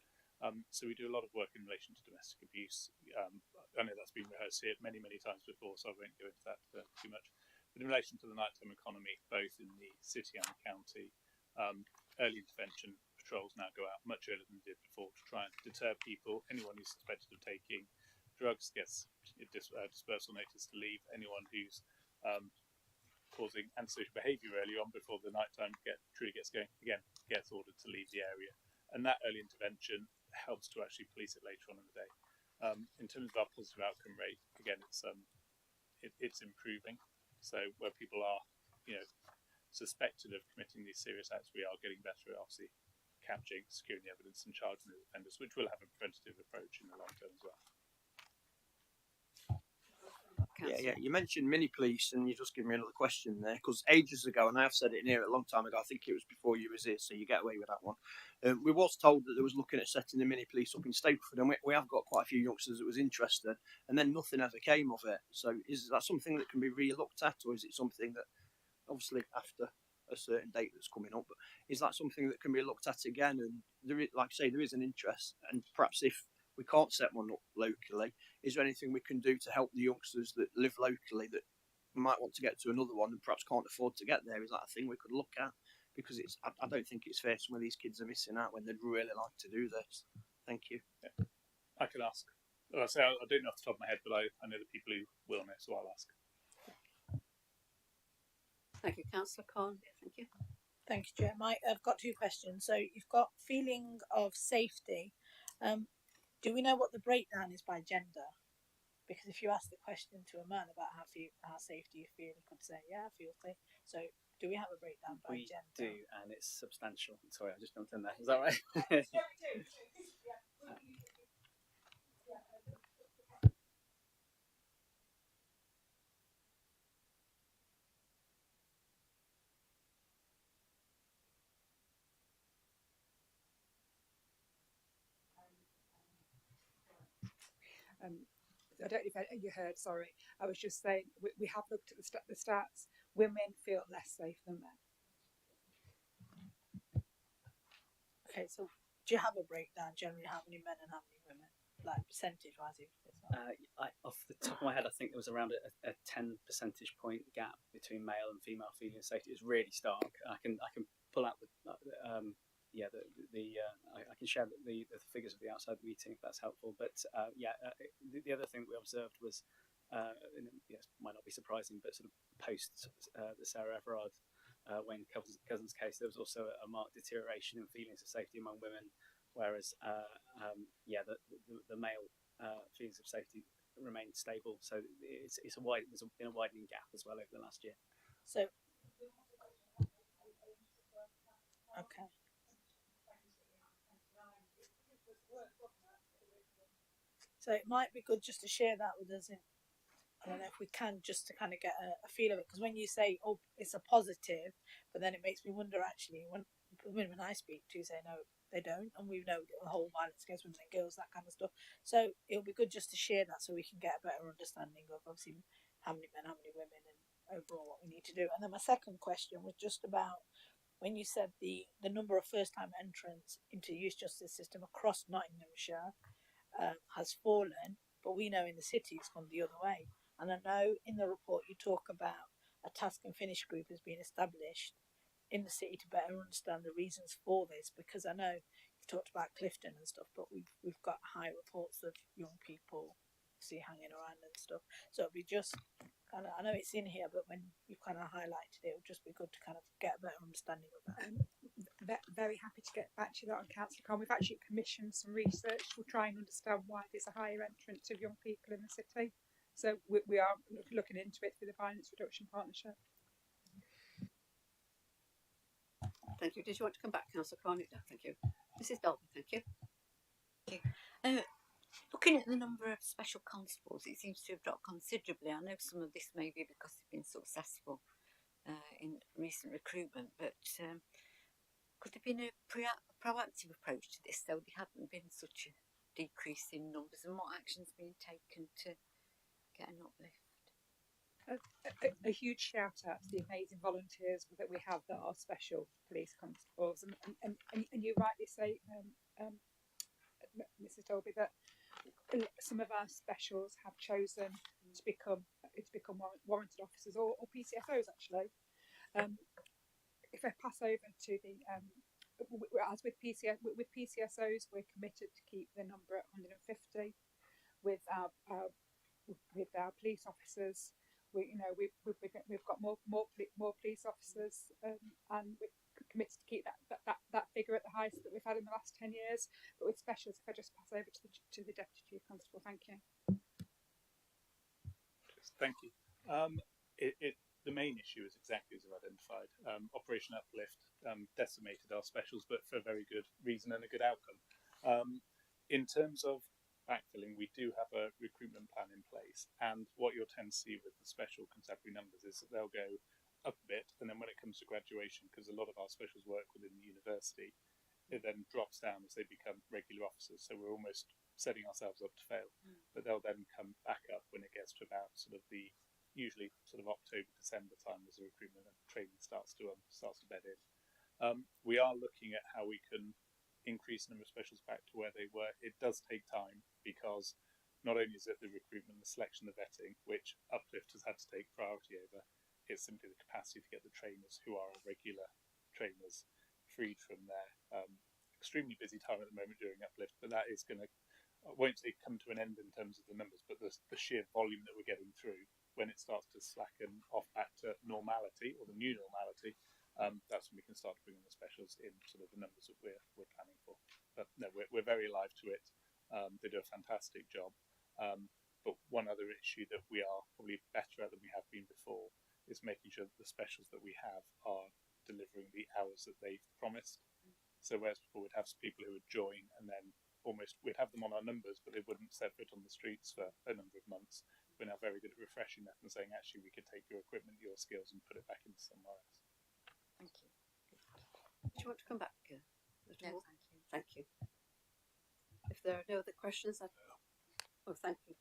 So we do a lot of work in relation to domestic abuse. I know that's been rehearsed here many times before, so I won't go into that too much. But in relation to the nighttime economy, both in the city and the county, early intervention patrols now go out much earlier than they did before to try and deter people. Anyone who's suspected of taking drugs gets a dispersal notice to leave. Anyone who's causing antisocial behaviour early on before the nighttime truly gets going, again, gets ordered to leave the area. And that early intervention helps to actually police it later on in the day. In terms of our positive outcome rate, again, it's improving. So where people are, suspected of committing these serious acts, we are getting better at obviously capturing, securing the evidence, and charging the offenders, which will have a preventative approach in the long term as well. Yeah. You mentioned mini police, and you just give me another question there, because ages ago, and I have said it in here a long time ago, I think it was before you was here, so you get away with that one. We was told that there was looking at setting the mini police up in Stapleford, and we have got quite a few youngsters that was interested, and then nothing ever came of it. So is that something that can be re-looked at, or is it something that obviously after a certain date that's coming up. But is that something that can be looked at again? And there is, like I say, there is an interest, and perhaps if we can't set one up locally, is there anything we can do to help the youngsters that live locally that might want to get to another one and perhaps can't afford to get there? Is that a thing we could look at? Because I don't think it's fair some of these kids are missing out when they'd really like to do this. Thank you. Yeah. I could ask. Well, I say I don't know off the top of my head, but I know the people who will know, so I'll ask. Thank you, Councillor Khan. Thank you. Thank you, Chair. I've got two questions. So you've got feeling of safety. Do we know what the breakdown is by gender? Because if you ask the question to a man about how safe do you feel, he could say, yeah, I feel safe. So do we have a breakdown by gender? We do, and it's substantial. Sorry, I just jumped in there. Is that right? I don't know if you heard, sorry. I was just saying we have looked at the stats. Women feel less safe than men. Okay, so do you have a breakdown generally how many men and how many women? Like percentage wise? Off the top of my head, I think there was around a 10 percentage point gap between male and female feeling safety. It's really stark. I can pull out I can share the figures of the outside meeting if that's helpful. But the other thing that we observed was, might not be surprising, but sort of post the Sarah Everard Wayne Cousins case, there was also a marked deterioration in feelings of safety among women, whereas the male feelings of safety remained stable. So there's been a widening gap as well over the last year. So okay. So it might be good just to share that with us. I don't know if we can, just to kind of get a feel of it. Because when you say, oh, it's a positive, but then it makes me wonder actually, when women I speak to say no, they don't. And we know the whole violence against women and girls, that kind of stuff. So it'll be good just to share that so we can get a better understanding of obviously how many men, how many women, and overall what we need to do. And then my second question was just about when you said the number of first-time entrants into the youth justice system across Nottinghamshire has fallen, but we know in the city it's gone the other way. And I know in the report you talk about a task and finish group has been established in the city to better understand the reasons for this, because I know you've talked about Clifton and stuff, but we've got high reports of young people see hanging around and stuff. So it'd be just kind of, I know it's in here, but when you've kind of highlighted it, it would just be good to kind of get a better understanding of that. Very happy to get back to that on Councillor Khan. We've actually commissioned some research to try and understand why there's a higher entrance of young people in the city. So we are looking into it through the Violence Reduction Partnership. Thank you. Did you want to come back, Councillor Khan? No, thank you. Mrs. Dolby, thank you. Looking at the number of special constables, it seems to have dropped considerably. I know some of this may be because they've been successful in recent recruitment, but could there have been a proactive approach to this, though there hadn't been such a decrease in numbers, and what actions being taken to get an uplift? A huge shout out to the amazing volunteers that we have that are special police constables, and you rightly say, Mrs. Dolby, that some of our specials have chosen to become warranted officers or PCFOs actually. If I pass over to the as with PCSOs, we're committed to keep the number at 150. With our police officers, we've got more police officers, and we're committed to keep that figure at the highest that we've had in the last 10 years. But with specials, if I just pass over to the Deputy Chief Constable, thank you. Thank you. The main issue is exactly as I've identified. Operation Uplift decimated our specials, but for a very good reason and a good outcome. In terms of backfilling, we do have a recruitment plan in place, and what you'll tend to see with the special constabulary numbers is that they'll go up a bit, and then when it comes to graduation, because a lot of our specials work within the university, it then drops down as they become regular officers, so we're almost setting ourselves up to fail. But they'll then come back up when it gets to about sort of the usually sort of October, December time as the recruitment and training starts to bed in. We are looking at how we can increase the number of specials back to where they were. It does take time because not only is it the recruitment, the selection, the vetting, which Uplift has had to take priority over, it's simply the capacity to get the trainers who are our regular trainers freed from their extremely busy time at the moment during Uplift, but that is going to, won't say come to an end in terms of the numbers, but the sheer volume that we're getting through, when it starts to slacken off back to normality or the new normality, that's when we can start to bring in the specials in sort of the numbers that we're planning for. But no, we're very alive to it. They do a fantastic job. But one other issue that we are probably better at than we have been before is making sure that the specials that we have are delivering the hours that they've promised. So whereas before we'd have people who would join and then almost we'd have them on our numbers, but they wouldn't set foot on the streets for a number of months. We're now very good at refreshing that and saying, actually, we could take your equipment, your skills, and put it back into somewhere else. Thank you. Do you want to come back? No, More? thank you. Thank you. If there are no other questions, oh, thank you.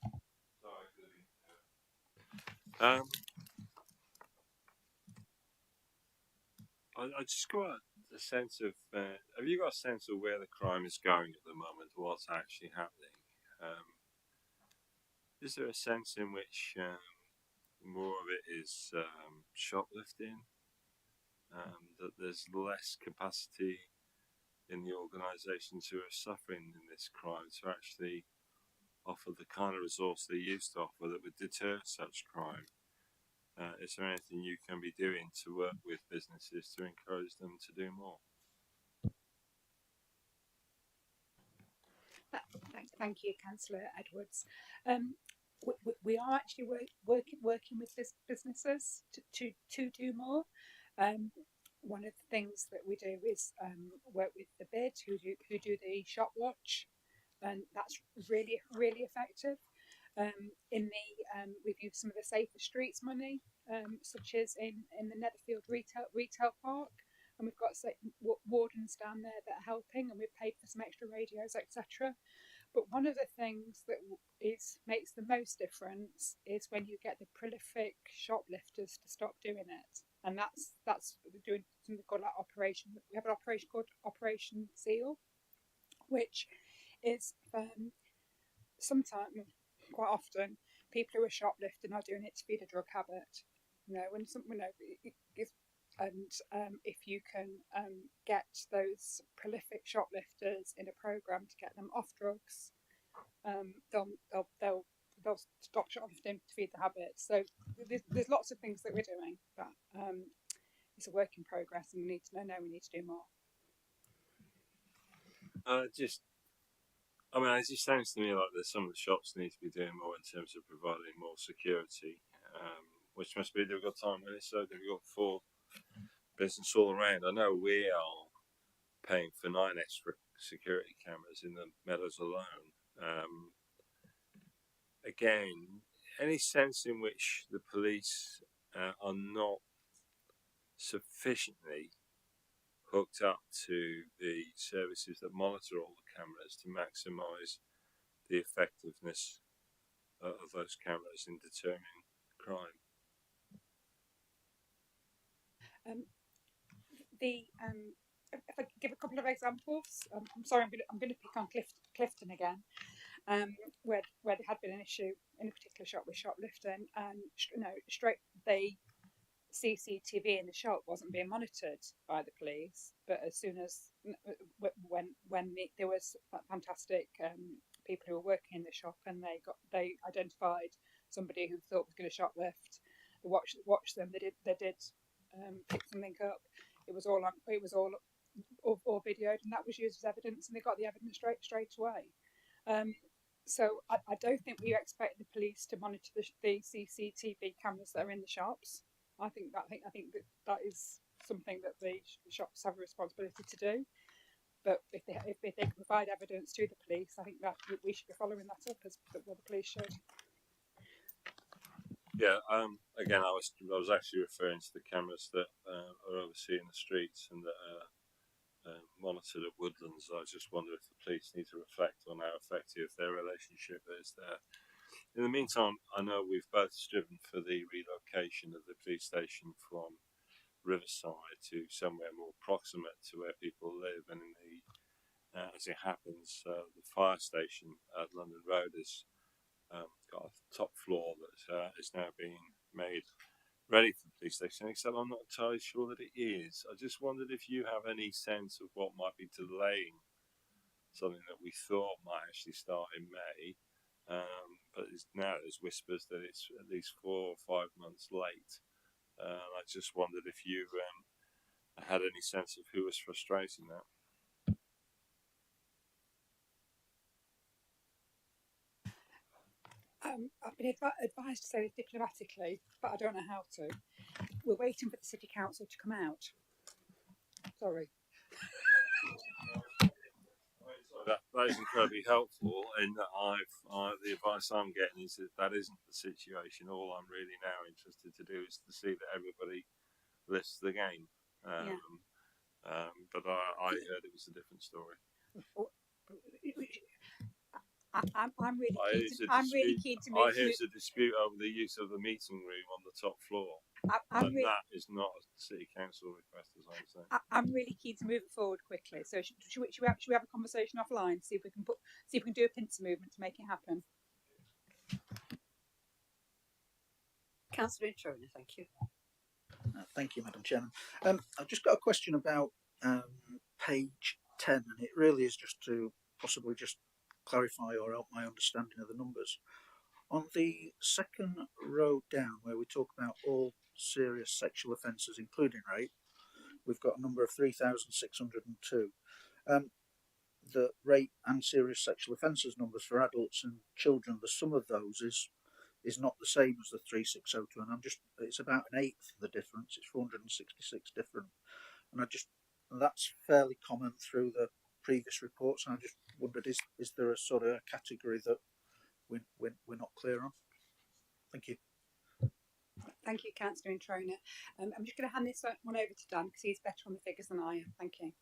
I just got a sense of. Have you got a sense of where the crime is going at the moment, or what's actually happening? Is there a sense in which more of it is shoplifting? That there's less capacity in the organisations who are suffering in this crime to actually offer the kind of resource they used to offer that would deter such crime? Is there anything you can be doing to work with businesses to encourage them to do more? Thank you, Councillor Edwards. We are actually working with businesses to do more. One of the things that we do is work with the BID who do the shop watch, and that's really effective. We've used some of the Safer Streets money, such as in the Netherfield retail park, and we've got wardens down there that are helping, and we've paid for some extra radios, etc. But one of the things that makes the most difference is when you get the prolific shoplifters to stop doing it, and that's we're doing something called like operation. We have an operation called Operation Seal, which is sometimes, quite often, people who are shoplifting are doing it to feed a drug habit. If you can get those prolific shoplifters in a program to get them off drugs, they'll stop shoplifting to feed the habit. So there's lots of things that we're doing, but it's a work in progress, and we need to do more. It just sounds to me like there's some of the shops need to be doing more in terms of providing more security, which must be a difficult time when it's so difficult for business all around. I know we are paying for 9 extra security cameras in the Meadows alone. Again, any sense in which the police are not sufficiently hooked up to the services that monitor all the cameras to maximise the effectiveness of those cameras in determining crime? If I could give a couple of examples, I'm sorry, I'm going to pick on Clifton again, where there had been an issue in a particular shop with shoplifting, and the CCTV in the shop wasn't being monitored by the police. But as soon as when there was fantastic people who were working in the shop, and they identified somebody who thought was going to shoplift, they watched them. They did pick something up. It was all videoed, and that was used as evidence, and they got the evidence straight away. So I don't think we expect the police to monitor the CCTV cameras that are in the shops. I think that is something that the shops have a responsibility to do. But if they can provide evidence to the police, I think that we should be following that up as well. The police should. Yeah. Again, I was actually referring to the cameras that are overseeing the streets and that are monitored at Woodlands. I just wonder if the police need to reflect on how effective their relationship is there. In the meantime, I know we've both striven for the relocation of the police station from Riverside to somewhere more proximate to where people live, and in the as it happens, the fire station at London Road has got a top floor that is now being made ready for the police station, except I'm not entirely sure that it is. I just wondered if you have any sense of what might be delaying something that we thought might actually start in May, but now there's whispers that it's at least 4 or 5 months late. I just wondered if you had any sense of who was frustrating that. I've been advised to say this diplomatically, but I don't know how to. We're waiting for the city council to come out. Sorry. That is incredibly helpful, in that the advice I'm getting is that isn't the situation. All I'm really now interested to do is to see that everybody lifts the game. But I heard it was a different story. I'm really keen to move. I hear it's a dispute over the use of the meeting room on the top floor. That is not a city council request, as I understand. I'm really keen to move it forward quickly. So should we have a conversation offline? See if we can do a pincer movement to make it happen. Councillor Introna, thank you. Thank you, Madam Chairman. I've just got a question about page 10, and it really is just to possibly just clarify or help my understanding of the numbers. On the second row down, where we talk about all serious sexual offences, including rape, we've got a number of 3,602. The rape and serious sexual offences numbers for adults and children, the sum of those is not the same as the 3602, and it's about an eighth of the difference. It's 466 different, and that's fairly common through the previous reports, and I just wondered, is there a sort of category that we're not clear on? Thank you. Thank you, Councillor Introna. I'm just going to hand this one over to Dan because he's better on the figures than I am. Thank you.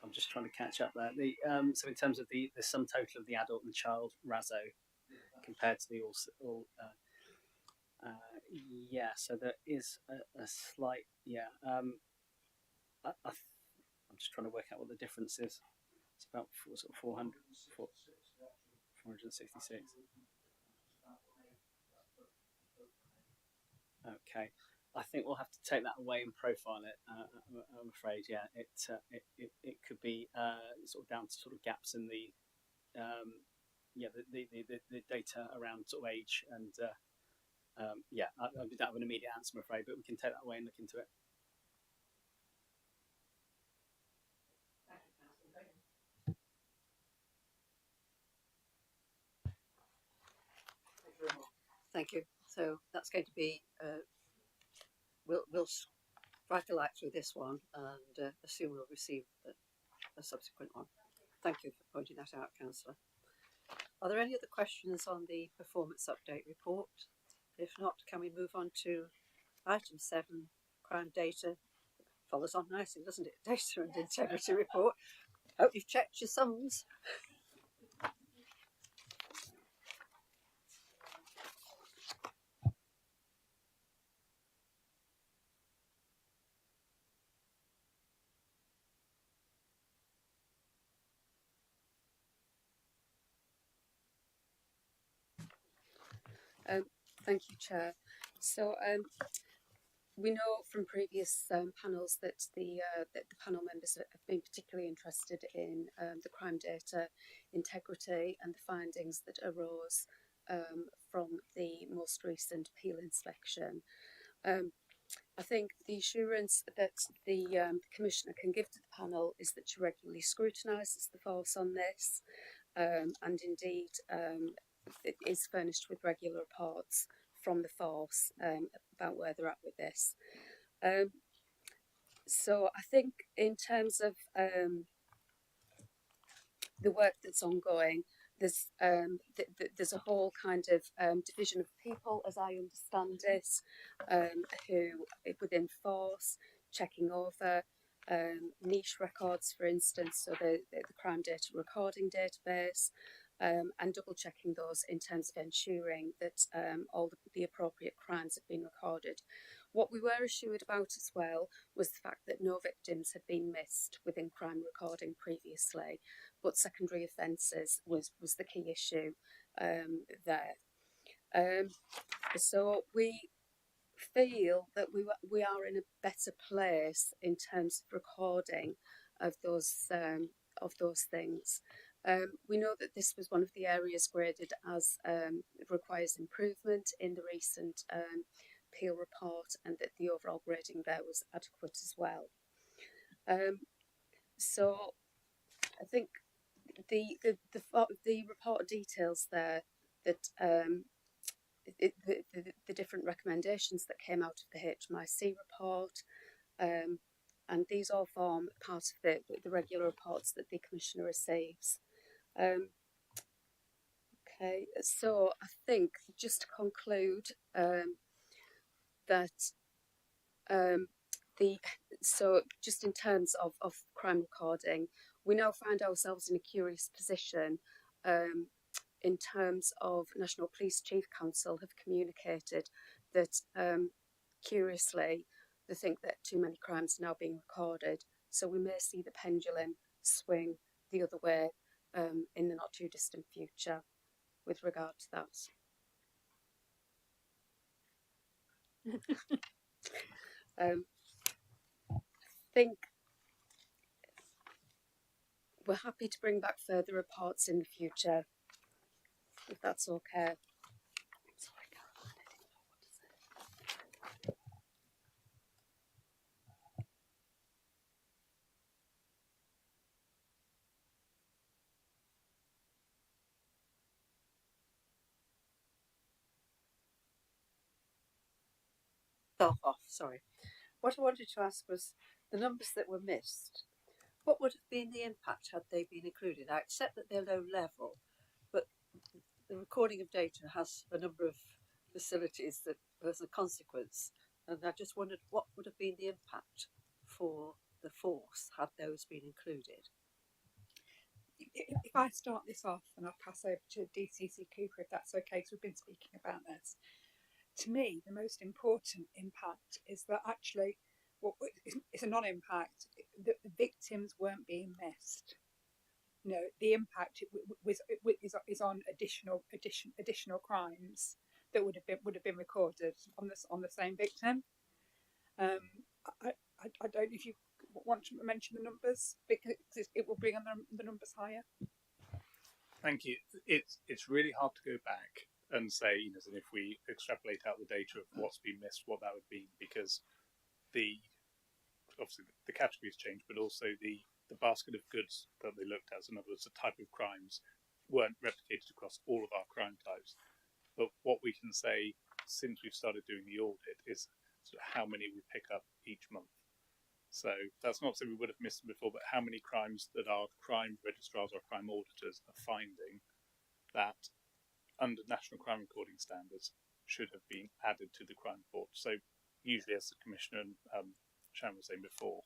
I'm just trying to catch up there. So in terms of the sum total of the adult and child RASO compared to the all so there is a slight I'm just trying to work out what the difference is. It's about 466. Okay, I think we'll have to take that away and profile it. I'm afraid, it could be sort of down to sort of gaps in the the data around sort of age and I don't have an immediate answer, I'm afraid, but we can take that away and look into it. Thank you. So that's going to be, we'll strike a light through this one and assume we'll receive a subsequent one. Thank you for pointing that out, Councillor. Are there any other questions on the performance update report? If not, can we move on to item 7, crime data? Follows on nicely, doesn't it? Data and integrity report. Hope you've checked your sums. Thank you, Chair. So we know from previous panels that the panel members have been particularly interested in the crime data integrity and the findings that arose from the most recent Peel inspection. I think the assurance that the Commissioner can give to the panel is that she regularly scrutinises the force on this and indeed it is furnished with regular reports from the force about where they're at with this. So I think in terms of the work that's ongoing, there's a whole kind of division of people, as I understand it, who within force checking over niche records, for instance, so the crime data recording database, and double checking those in terms of ensuring that all the appropriate crimes have been recorded. What we were assured about as well was the fact that no victims had been missed within crime recording previously, but secondary offences was the key issue there. So we feel that we are in a better place in terms of recording of those things. We know that this was one of the areas graded as requires improvement in the recent Peel report, and that the overall grading there was adequate as well. So I think the report details there that the different recommendations that came out of the HMIC report, and these all form part of the regular reports that the Commissioner receives. Okay, so I think just to conclude that so just in terms of crime recording, we now find ourselves in a curious position in terms of National Police Chief Council have communicated that curiously they think that too many crimes are now being recorded, so we may see the pendulum swing the other way in the not too distant future with regard to that. I think we're happy to bring back further reports in the future, if that's okay. Sorry, Caroline, I didn't know what to say. Off, sorry. What I wanted to ask was the numbers that were missed. What would have been the impact had they been included? I accept that they're low level, but the recording of data has a number of facilities that as a consequence, and I just wondered what would have been the impact for the force had those been included. If I start this off and I'll pass over to DCC Cooper, if that's okay, because we've been speaking about this. To me, the most important impact is that actually, it's a non-impact, that the victims weren't being missed. You know, the impact is on additional crimes that would have been recorded on the same victim. I don't know if you want to mention the numbers, because it will bring the numbers higher. Thank you. It's really hard to go back and say, you know, that if we extrapolate out the data of what's been missed, what that would be, because obviously the categories change, but also the basket of goods that they looked at, in other words, the type of crimes, weren't replicated across all of our crime types. But what we can say since we've started doing the audit is sort of how many we pick up each month. So that's not so we would have missed them before, but how many crimes that our crime registrars or crime auditors are finding that under national crime recording standards should have been added to the crime report. So usually, as the Commissioner and Sharon was saying before,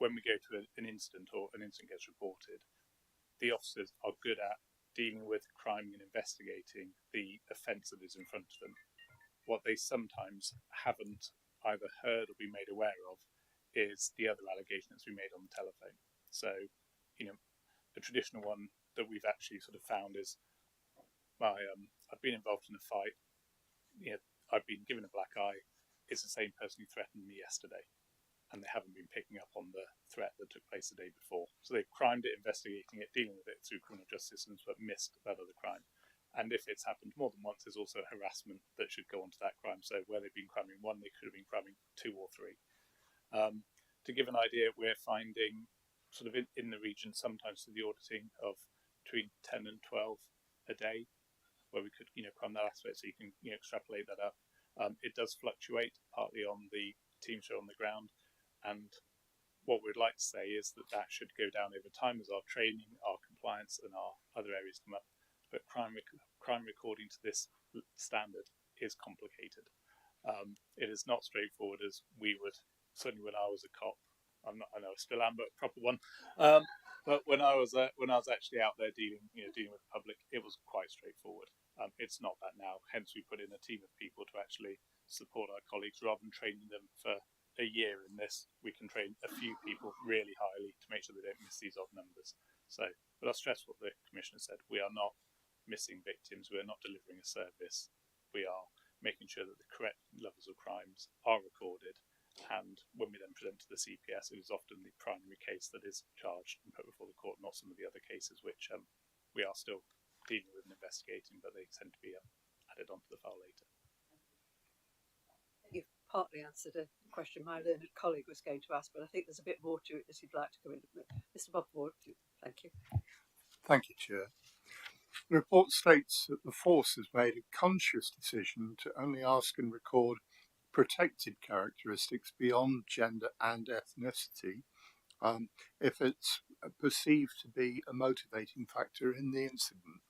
when we go to an incident or an incident gets reported, the officers are good at dealing with crime and investigating the offence that is in front of them. What they sometimes haven't either heard or been made aware of is the other allegation that's been made on the telephone. So, you know, the traditional one that we've actually sort of found is I've been involved in a fight, you know, I've been given a black eye, it's the same person who threatened me yesterday, and they haven't been picking up on the threat that took place the day before. So they've crimed it, investigating it, dealing with it through criminal justice systems, but missed that other crime. And if it's happened more than once, there's also harassment that should go onto that crime. So where they've been criming one, they could have been criming two or three. To give an idea, we're finding sort of in the region sometimes through the auditing of between 10 and 12 a day, where we could, you know, crime that aspect, so you can, you know, extrapolate that up. It does fluctuate partly on the teams who are on the ground, and what we'd like to say is that that should go down over time as our training, our compliance, and our other areas come up. But crime recording to this standard is complicated. It is not straightforward as we would, certainly when I was a cop, I know I still am, but a proper one. But when I was actually out there dealing with the public, it was quite straightforward. It's not that now. Hence, we put in a team of people to actually support our colleagues rather than training them for a year in this. We can train a few people really highly to make sure they don't miss these odd numbers. So, but I'll stress what the Commissioner said. We are not missing victims. We are not delivering a service. We are making sure that the correct levels of crimes are recorded. And when we then present to the CPS, it is often the primary case that is charged and put before the court, not some of the other cases which we are still dealing with and investigating, but they tend to be added onto the file later. You've partly answered a question my learned colleague was going to ask, but I think there's a bit more to it that you'd like to go into. Mr. Bobford, thank you. Thank you, Chair. The report states that the force has made a conscious decision to only ask and record protected characteristics beyond gender and ethnicity if it's perceived to be a motivating factor in the incident.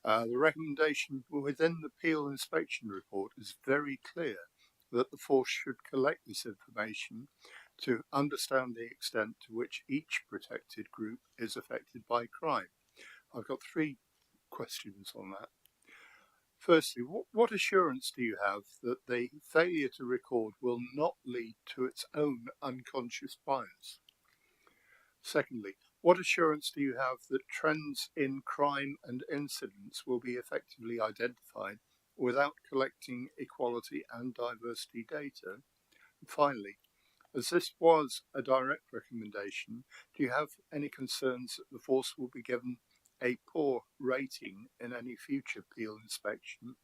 The recommendation within the Peel Inspection Report is very clear that the force should collect this information to understand the extent to which each protected group is affected by crime. I've got 3 questions on that. Firstly, what assurance do you have that the failure to record will not lead to its own unconscious bias? Secondly, what assurance do you have that trends in crime and incidents will be effectively identified without collecting equality and diversity data? And finally, as this was a direct recommendation, do you have any concerns that the force will be given a poor rating in any future Peel inspection?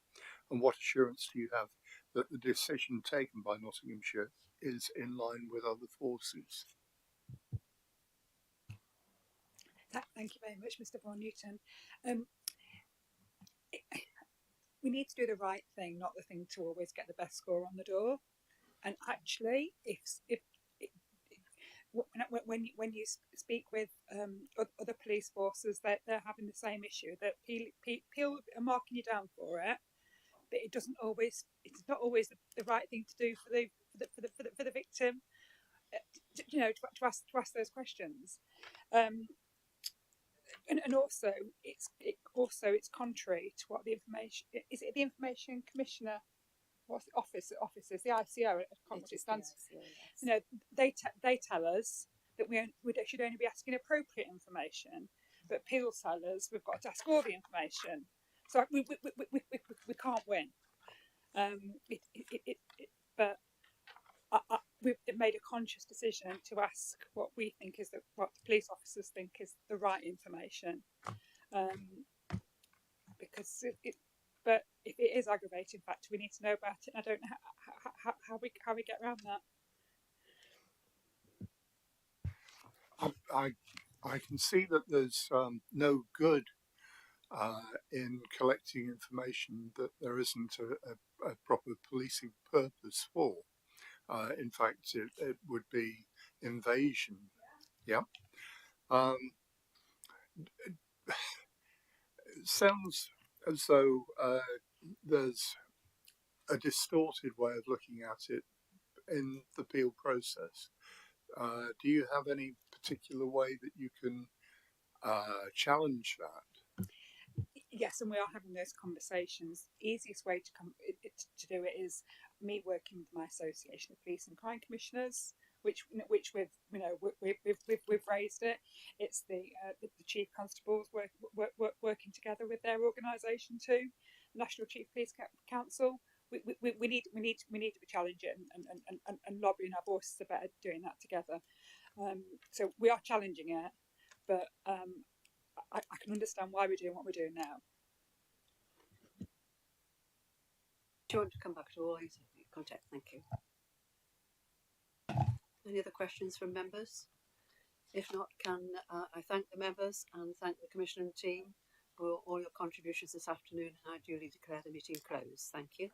And what assurance do you have that the decision taken by Nottinghamshire is in line with other forces? Thank you very much, Mr. Vaughan Newton. We need to do the right thing, not the thing to always get the best score on the door. And actually, when you speak with other police forces, they're having the same issue, that Peel are marking you down for it, but it's not always the right thing to do for the victim. To ask those questions. And also, it's contrary to what the information is. It the Information Commissioner, what's the officers, the ICO. I can't remember what it stands for. Yes. They tell us that we should only be asking appropriate information, but Peel tell us we've got to ask all the information. So we can't win. But we've made a conscious decision to ask what we think is what the police officers think is the right information, because but if it is aggravating factor, we need to know about it. And I don't know how we get around that. I can see that there's no good in collecting information that there isn't a proper policing purpose for. In fact, it would be invasion. Yeah. It sounds as though there's a distorted way of looking at it in the Peel process. Do you have any particular way that you can challenge that? Yes, and we are having those conversations. Easiest way to do it is me working with my association of police and crime commissioners, which we've raised it. It's the chief constables working together with their organisation too, National Chief Police Council. We need to be challenging and lobbying our voices about doing that together. So we are challenging it, but I can understand why we're doing what we're doing now. Do you want to come back to all these context? Thank you. Any other questions from members? If not, can I thank the members and thank the Commissioner and team for all your contributions this afternoon, and I duly declare the meeting closed. Thank you.